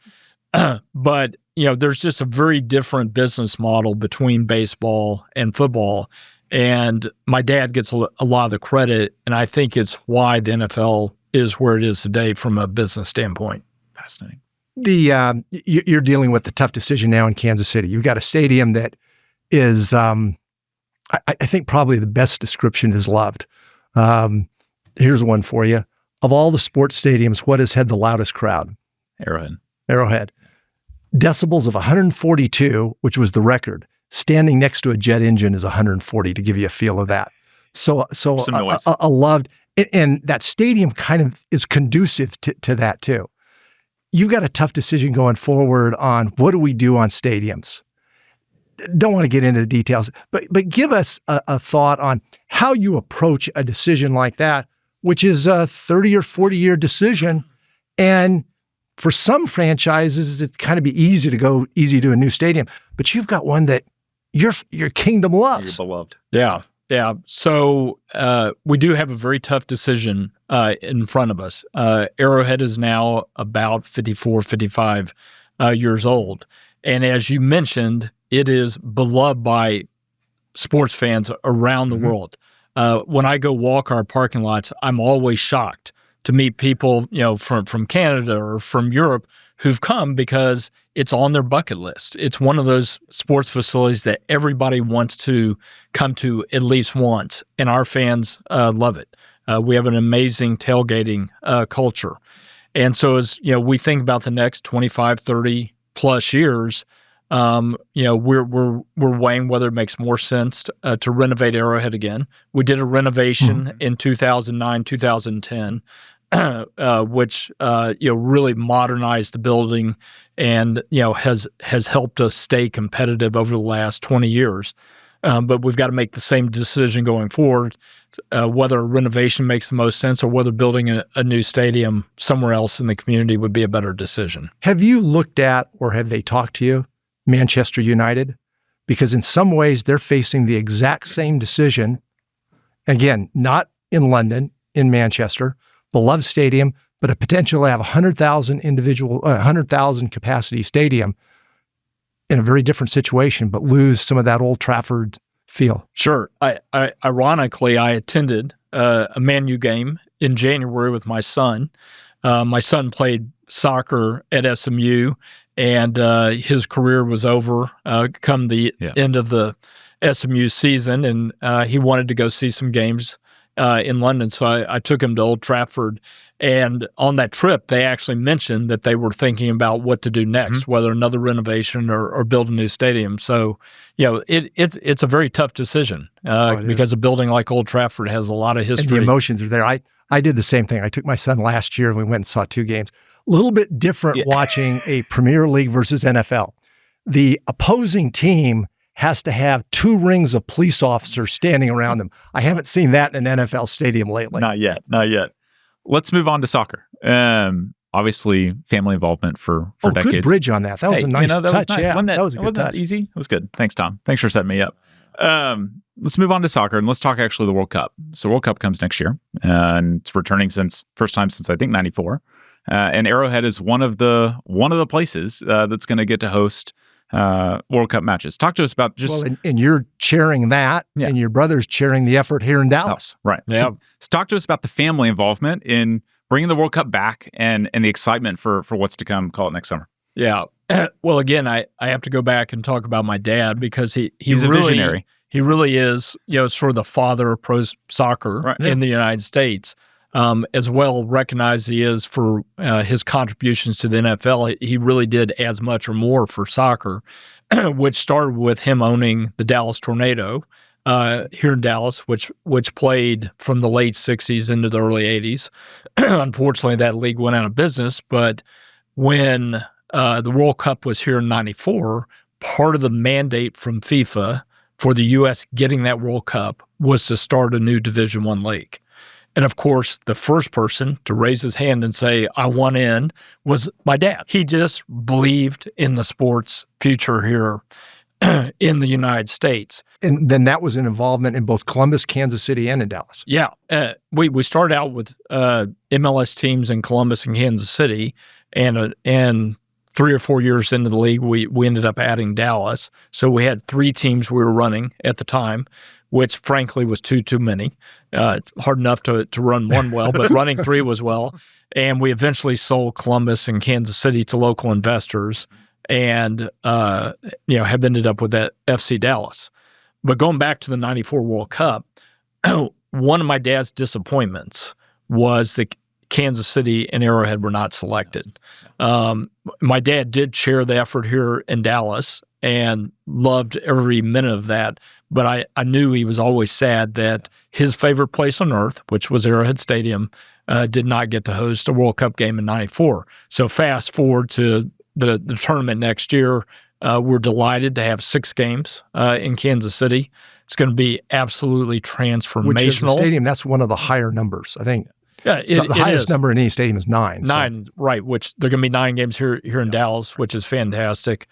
But there's just a very different business model between baseball and football. And my dad gets a lot of the credit, and I think it's why the NFL is where it is today from a business standpoint. Fascinating. You're dealing with the tough decision now in Kansas City. You've got a stadium that is, I think probably the best description is loved. Here's one for you. Of all the sports stadiums, what has had the loudest crowd? Arrowhead. decibels of 142, which was the record. Standing next to a jet engine is 140, to give you a feel of that. So I loved it, and that stadium kind of is conducive to that too. You've got a tough decision going forward on what do we do on stadiums. Don't want to get into the details, but give us a thought on how you approach a decision like that, which is a 30 or 40-year decision. And for some franchises, it kind of be easy to a new stadium, but you've got one that your kingdom loves. You're beloved. Yeah. So we do have a very tough decision in front of us. Arrowhead is now about 54, 55 years old. And as you mentioned, it is beloved by sports fans around the world. When I go walk our parking lots, I'm always shocked to meet people, from Canada or from Europe who've come because it's on their bucket list. It's one of those sports facilities that everybody wants to come to at least once, and our fans love it. We have an amazing tailgating culture. And so as we think about the next 25, 30 plus years, we're weighing whether it makes more sense to renovate Arrowhead again. We did a renovation in 2009, 2010, which really modernized the building and has helped us stay competitive over the last 20 years. But we've got to make the same decision going forward, whether a renovation makes the most sense or whether building a new stadium somewhere else in the community would be a better decision. Have you looked at, or have they talked to you, Manchester United? Because in some ways they're facing the exact same decision. Again, not in London, in Manchester, beloved stadium, but a potential to have 100,000 capacity stadium in a very different situation, but lose some of that Old Trafford feel. Sure. Ironically, I attended a Man U game in January with my son. My son played soccer at SMU, and his career was over come the end of the SMU season, and he wanted to go see some games in London. So I took him to Old Trafford. And on that trip, they actually mentioned that they were thinking about what to do next, whether another renovation or build a new stadium. So, it's a very tough decision because a building like Old Trafford has a lot of history. And the emotions are there. I did the same thing. I took my son last year and we went and saw 2 games. A little bit different watching a Premier League versus NFL. The opposing team has to have 2 rings of police officers standing around them. I haven't seen that in an NFL stadium lately. Not yet. Let's move on to soccer. Obviously, family involvement for decades. Good bridge on that. That was a nice touch. Was nice. Yeah, that was a good touch. That easy? It was good. Thanks, Tom. Thanks for setting me up. Let's move on to soccer, and let's talk actually the World Cup. So World Cup comes next year, and it's returning first time since I think 94. And Arrowhead is one of the places that's going to get to host World Cup matches. Talk to us about just... Well, and you're chairing that, and your brother's chairing the effort here in Dallas. Oh, right. Yeah. So talk to us about the family involvement in bringing the World Cup back and the excitement for what's to come, call it next summer. Yeah. Well, again, I have to go back and talk about my dad because he's a visionary. He really is, sort of the father of pro soccer in the United States. As well recognized he is for his contributions to the NFL. He really did as much or more for soccer, which started with him owning the Dallas Tornado here in Dallas, which played from the late 60s into the early 80s. Unfortunately, that league went out of business, but when the World Cup was here in 94, part of the mandate from FIFA for the U.S. getting that World Cup was to start a new Division I league. And of course, the first person to raise his hand and say, I want in, was my dad. He just believed in the sport's future here in the United States. And then that was an involvement in both Columbus, Kansas City, and in Dallas. Yeah. We started out with MLS teams in Columbus and Kansas City, and 3 or 4 years into the league, we ended up adding Dallas. So we had 3 teams we were running at the time, which frankly was too many. Hard enough to run one well, but running 3 was well. And we eventually sold Columbus and Kansas City to local investors and have ended up with that FC Dallas. But going back to the 94 World Cup, one of my dad's disappointments was that Kansas City and Arrowhead were not selected. My dad did chair the effort here in Dallas and loved every minute of that, but I knew he was always sad that his favorite place on earth, which was Arrowhead Stadium, did not get to host a World Cup game in '94. So fast forward to the tournament next year, we're delighted to have 6 games in Kansas City. It's going to be absolutely transformational. Which is the stadium, that's one of the higher numbers, I think. Yeah, the highest number in any stadium is 9. 9, so. Right, which there are going to be 9 games here in Dallas, which is fantastic.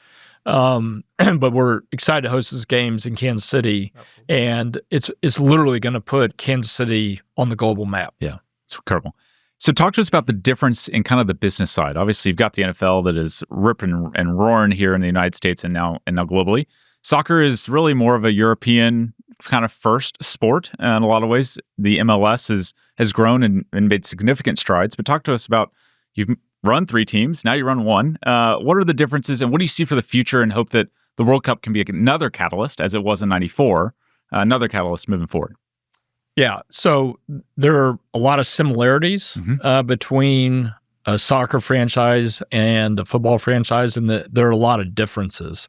But we're excited to host those games in Kansas City, and it's literally going to put Kansas City on the global map. Yeah, it's incredible. So talk to us about the difference in kind of the business side. Obviously, you've got the NFL that is ripping and roaring here in the United States and now globally. Soccer is really more of a European kind of first sport in a lot of ways. The MLS has grown and made significant strides. But talk to us about, you've run 3 teams, now you run 1. What are the differences, and what do you see for the future, and hope that the World Cup can be another catalyst, as it was in '94, another catalyst moving forward? Yeah, so there are a lot of similarities between a soccer franchise and a football franchise, and there are a lot of differences.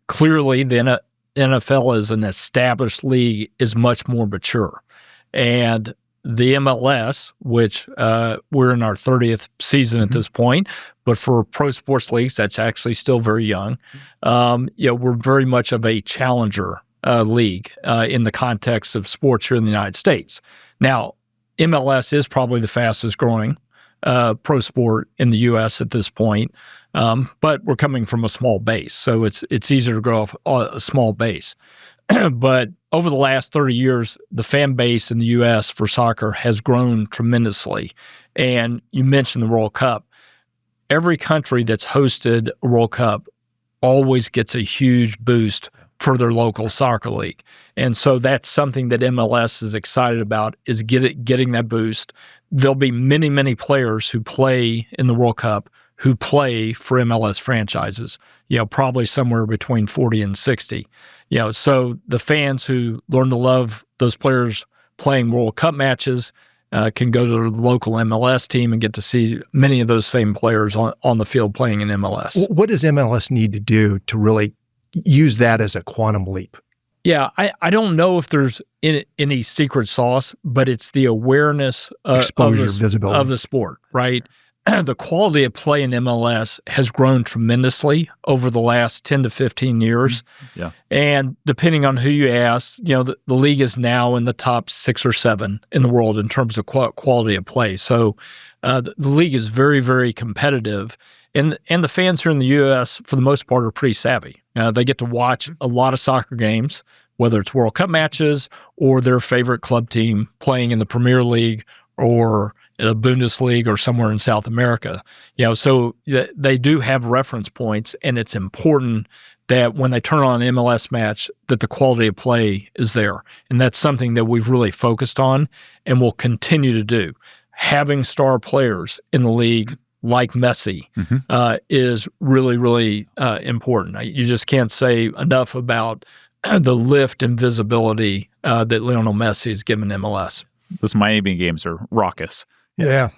Clearly, the NFL as an established league is much more mature. And the MLS, which we're in our 30th season at this point, but for pro sports leagues, that's actually still very young. We're very much of a challenger league in the context of sports here in the United States. Now, MLS is probably the fastest growing pro sport in the U.S. at this point, but we're coming from a small base, so it's easier to grow off a small base. But over the last 30 years, the fan base in the U.S. for soccer has grown tremendously. And you mentioned the World Cup. Every country that's hosted a World Cup always gets a huge boost for their local soccer league. And so that's something that MLS is excited about, is getting that boost. There'll be many, many players who play in the World Cup who play for MLS franchises, probably somewhere between 40 and 60. So the fans who learn to love those players playing World Cup matches can go to the local MLS team and get to see many of those same players on the field playing in MLS. What does MLS need to do to really use that as a quantum leap? Yeah, I don't know if there's any secret sauce, but it's the awareness exposure, visibility of the sport, right? The quality of play in MLS has grown tremendously over the last 10 to 15 years. Yeah. And depending on who you ask, the league is now in the top 6 or 7 in the world in terms of quality of play. So the league is very, very competitive. And the fans here in the U.S., for the most part, are pretty savvy. They get to watch a lot of soccer games, whether it's World Cup matches or their favorite club team playing in the Premier League or the Bundesliga or somewhere in South America. So they do have reference points, and it's important that when they turn on an MLS match, that the quality of play is there. And that's something that we've really focused on and will continue to do. Having star players in the league like Messi is really, really important. You just can't say enough about the lift and visibility that Lionel Messi has given MLS. Those Miami games are raucous. Yeah.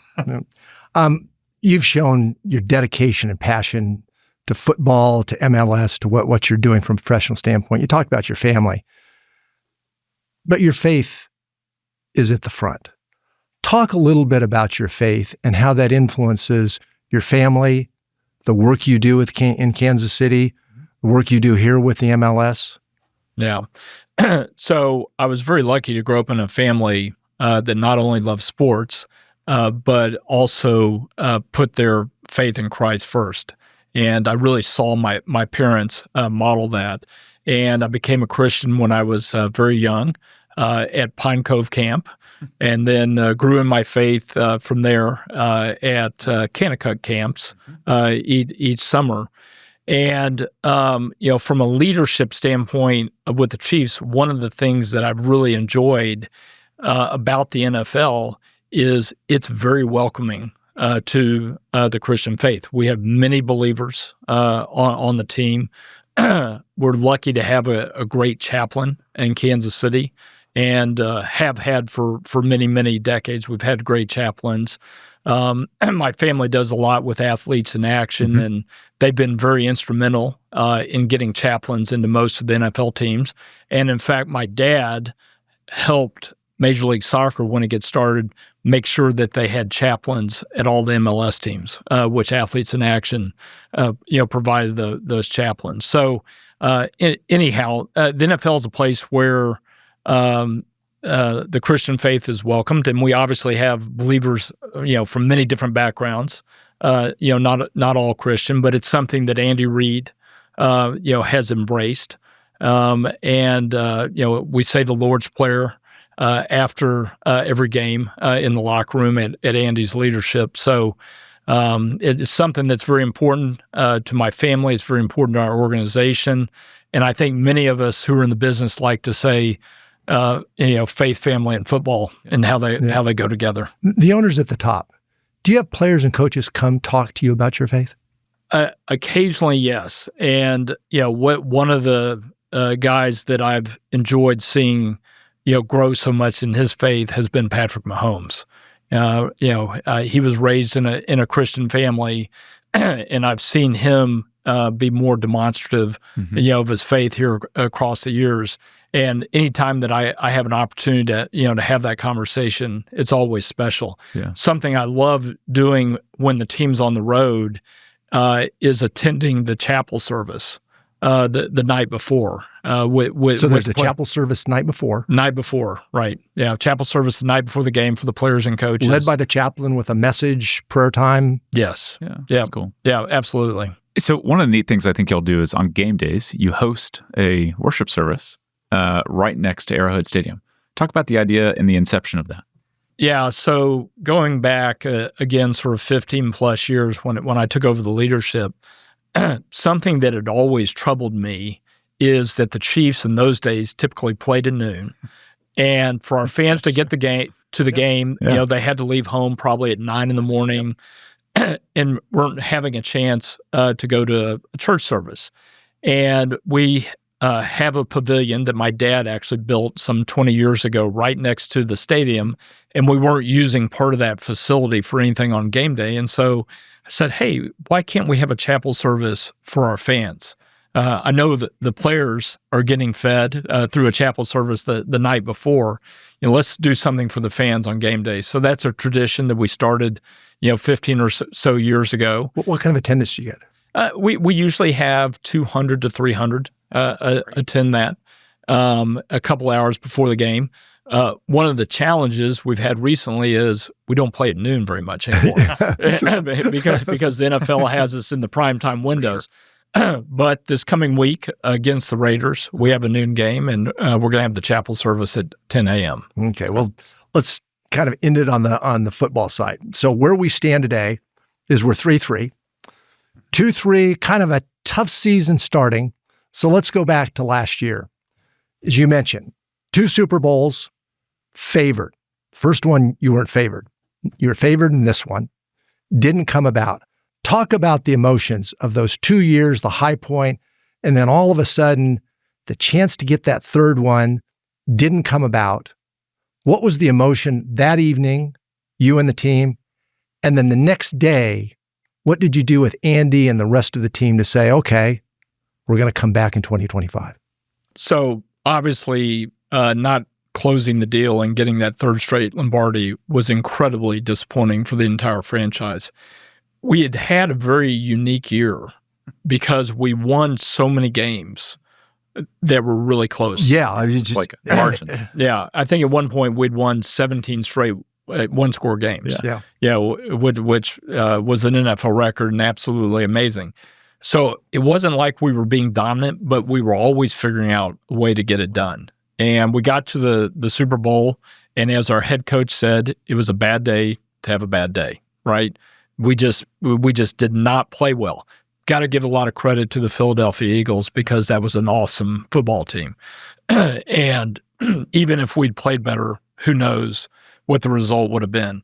You've shown your dedication and passion to football, to MLS, to what you're doing from a professional standpoint. You talked about your family, but your faith is at the front. Talk a little bit about your faith and how that influences your family, the work you do in Kansas City, the work you do here with the MLS. Yeah. So I was very lucky to grow up in a family that not only loves sports, but also put their faith in Christ first. And I really saw my parents model that. And I became a Christian when I was very young at Pine Cove Camp, and then grew in my faith from there at Kanakuk camps each summer. And, from a leadership standpoint with the Chiefs, one of the things that I've really enjoyed about the NFL is it's very welcoming to the Christian faith. We have many believers on the team. We're lucky to have a great chaplain in Kansas City. and have had for many, many decades. We've had great chaplains. My family does a lot with athletes in action, and they've been very instrumental in getting chaplains into most of the NFL teams. And in fact, my dad helped Major League Soccer, when it gets started, make sure that they had chaplains at all the MLS teams, which Athletes in Action, provided those chaplains. So anyhow, the NFL is a place where the Christian faith is welcomed, and we obviously have believers, from many different backgrounds. Not all Christian, but it's something that Andy Reid, has embraced. We say the Lord's Prayer after every game in the locker room at Andy's leadership. So it's something that's very important to my family. It's very important to our organization. And I think many of us who are in the business like to say, faith, family, and football, and how they go together. The owners at the top, do you have players and coaches come talk to you about your faith? Occasionally, yes. And one of the guys that I've enjoyed seeing grow so much in his faith has been Patrick Mahomes. He was raised in a Christian family, and I've seen him be more demonstrative, of his faith here across the years. And anytime that I have an opportunity to have that conversation, it's always special. Yeah. Something I love doing when the team's on the road is attending the chapel service the night before. So there's a chapel service night before? Night before, right. Yeah, chapel service the night before the game for the players and coaches. Led by the chaplain with a message, prayer time? Yes. Yeah, that's cool. Yeah, absolutely. So one of the neat things I think you'll do is on game days, you host a worship service right next to Arrowhead Stadium. Talk about the idea and the inception of that. Yeah, so going back, again, sort of 15 plus years when I took over the leadership, something that had always troubled me is that the Chiefs in those days typically played at noon. And for our fans to get to the game, they had to leave home probably at 9 a.m. and weren't having a chance to go to a church service. And we have a pavilion that my dad actually built some 20 years ago right next to the stadium, and we weren't using part of that facility for anything on game day. And so I said, hey, why can't we have a chapel service for our fans? I know that the players are getting fed through a chapel service the night before. Let's do something for the fans on game day. So that's a tradition that we started, 15 or so years ago. What kind of attendance do you get? We usually have 200 to 300 attend that a couple hours before the game. One of the challenges we've had recently is we don't play at noon very much anymore because the NFL has us in the primetime windows. But this coming week against the Raiders, we have a noon game, and we're going to have the chapel service at 10 a.m. Okay, well, let's kind of end it on the football side. So where we stand today is we're 3-3. 2-3, kind of a tough season starting. So let's go back to last year. As you mentioned, 2 Super Bowls, favored. First one, you weren't favored. You were favored in this one. Didn't come about. Talk about the emotions of those 2 years, the high point, and then all of a sudden, the chance to get that third one didn't come about. What was the emotion that evening, you and the team? And then the next day, what did you do with Andy and the rest of the team to say, okay, we're going to come back in 2025? So obviously, not closing the deal and getting that third straight Lombardi was incredibly disappointing for the entire franchise. We had a very unique year because we won so many games that were really close. Yeah. It's like margins. Yeah. I think at one point we'd won 17 straight one-score games. Yeah. Which was an NFL record and absolutely amazing. So it wasn't like we were being dominant, but we were always figuring out a way to get it done. And we got to the Super Bowl, and as our head coach said, it was a bad day to have a bad day, right? We just did not play well. Got to give a lot of credit to the Philadelphia Eagles because that was an awesome football team. And even if we'd played better, who knows what the result would have been.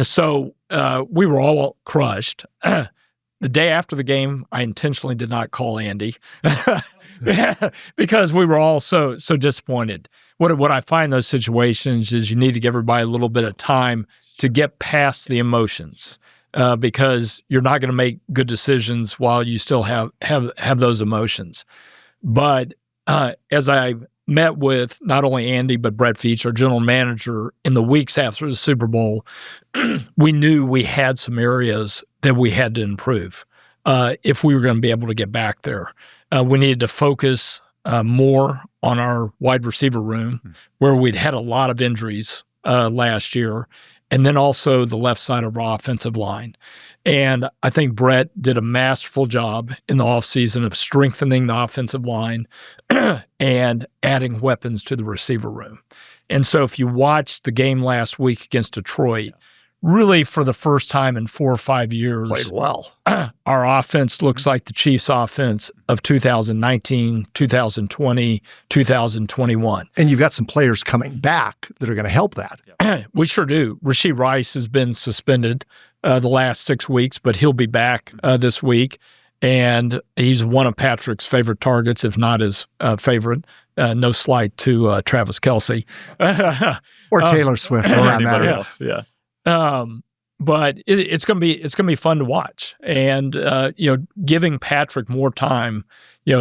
So we were all crushed. the day after the game, I intentionally did not call Andy because we were all so disappointed. What I find in those situations is you need to give everybody a little bit of time to get past the emotions because you're not going to make good decisions while you still have those emotions. But as I met with not only Andy but Brett Veach, our general manager, in the weeks after the Super Bowl, we knew we had some areas that we had to improve if we were going to be able to get back there. We needed to focus more on our wide receiver room, where we'd had a lot of injuries last year, and then also the left side of our offensive line. And I think Brett did a masterful job in the offseason of strengthening the offensive line and adding weapons to the receiver room. And so if you watched the game last week against Detroit, really for the first time in 4 or 5 years, played well. Our offense looks like the Chiefs' offense of 2019, 2020, 2021. And you've got some players coming back that are going to help that. We sure do. Rashee Rice has been suspended the last 6 weeks, but he'll be back this week. And he's one of Patrick's favorite targets, if not his favorite. No slight to Travis Kelce. Or Taylor Swift. Or anybody else, yeah. But it's going to be fun to watch, and giving Patrick more time,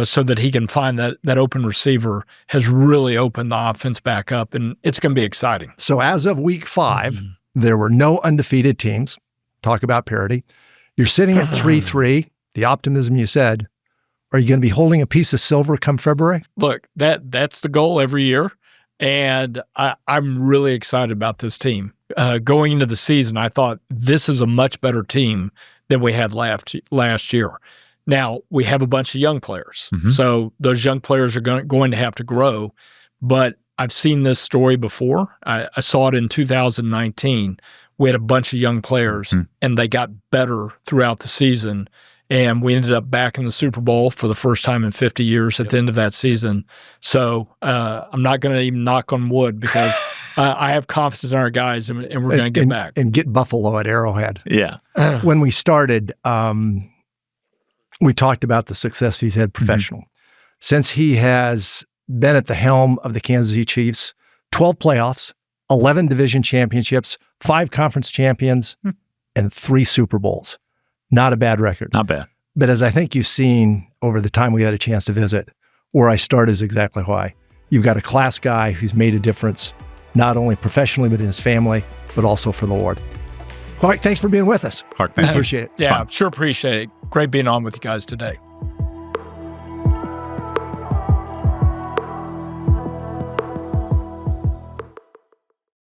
so that he can find that open receiver has really opened the offense back up, and it's going to be exciting. So as of week 5, there were no undefeated teams. Talk about parity. You're sitting at 3-3. The optimism you said. Are you going to be holding a piece of silver come February? Look, that's the goal every year, and I'm really excited about this team. Going into the season, I thought this is a much better team than we had last year. Now, we have a bunch of young players, so those young players are going to have to grow, but I've seen this story before. I saw it in 2019. We had a bunch of young players, and they got better throughout the season, and we ended up back in the Super Bowl for the first time in 50 years at the end of that season. So I'm not going to even knock on wood because I have confidence in our guys, and we're going to get back. And get Buffalo at Arrowhead. Yeah. When we started, we talked about the success he's had professional. Since he has been at the helm of the Kansas City Chiefs, 12 playoffs, 11 division championships, 5 conference champions, and 3 Super Bowls. Not a bad record. Not bad. But as I think you've seen over the time we had a chance to visit, where I start is exactly why. You've got a class guy who's made a difference, not only professionally, but in his family, but also for the Lord. Clark, thanks for being with us. Clark, thank you. Appreciate it. Yeah, sure appreciate it. Great being on with you guys today.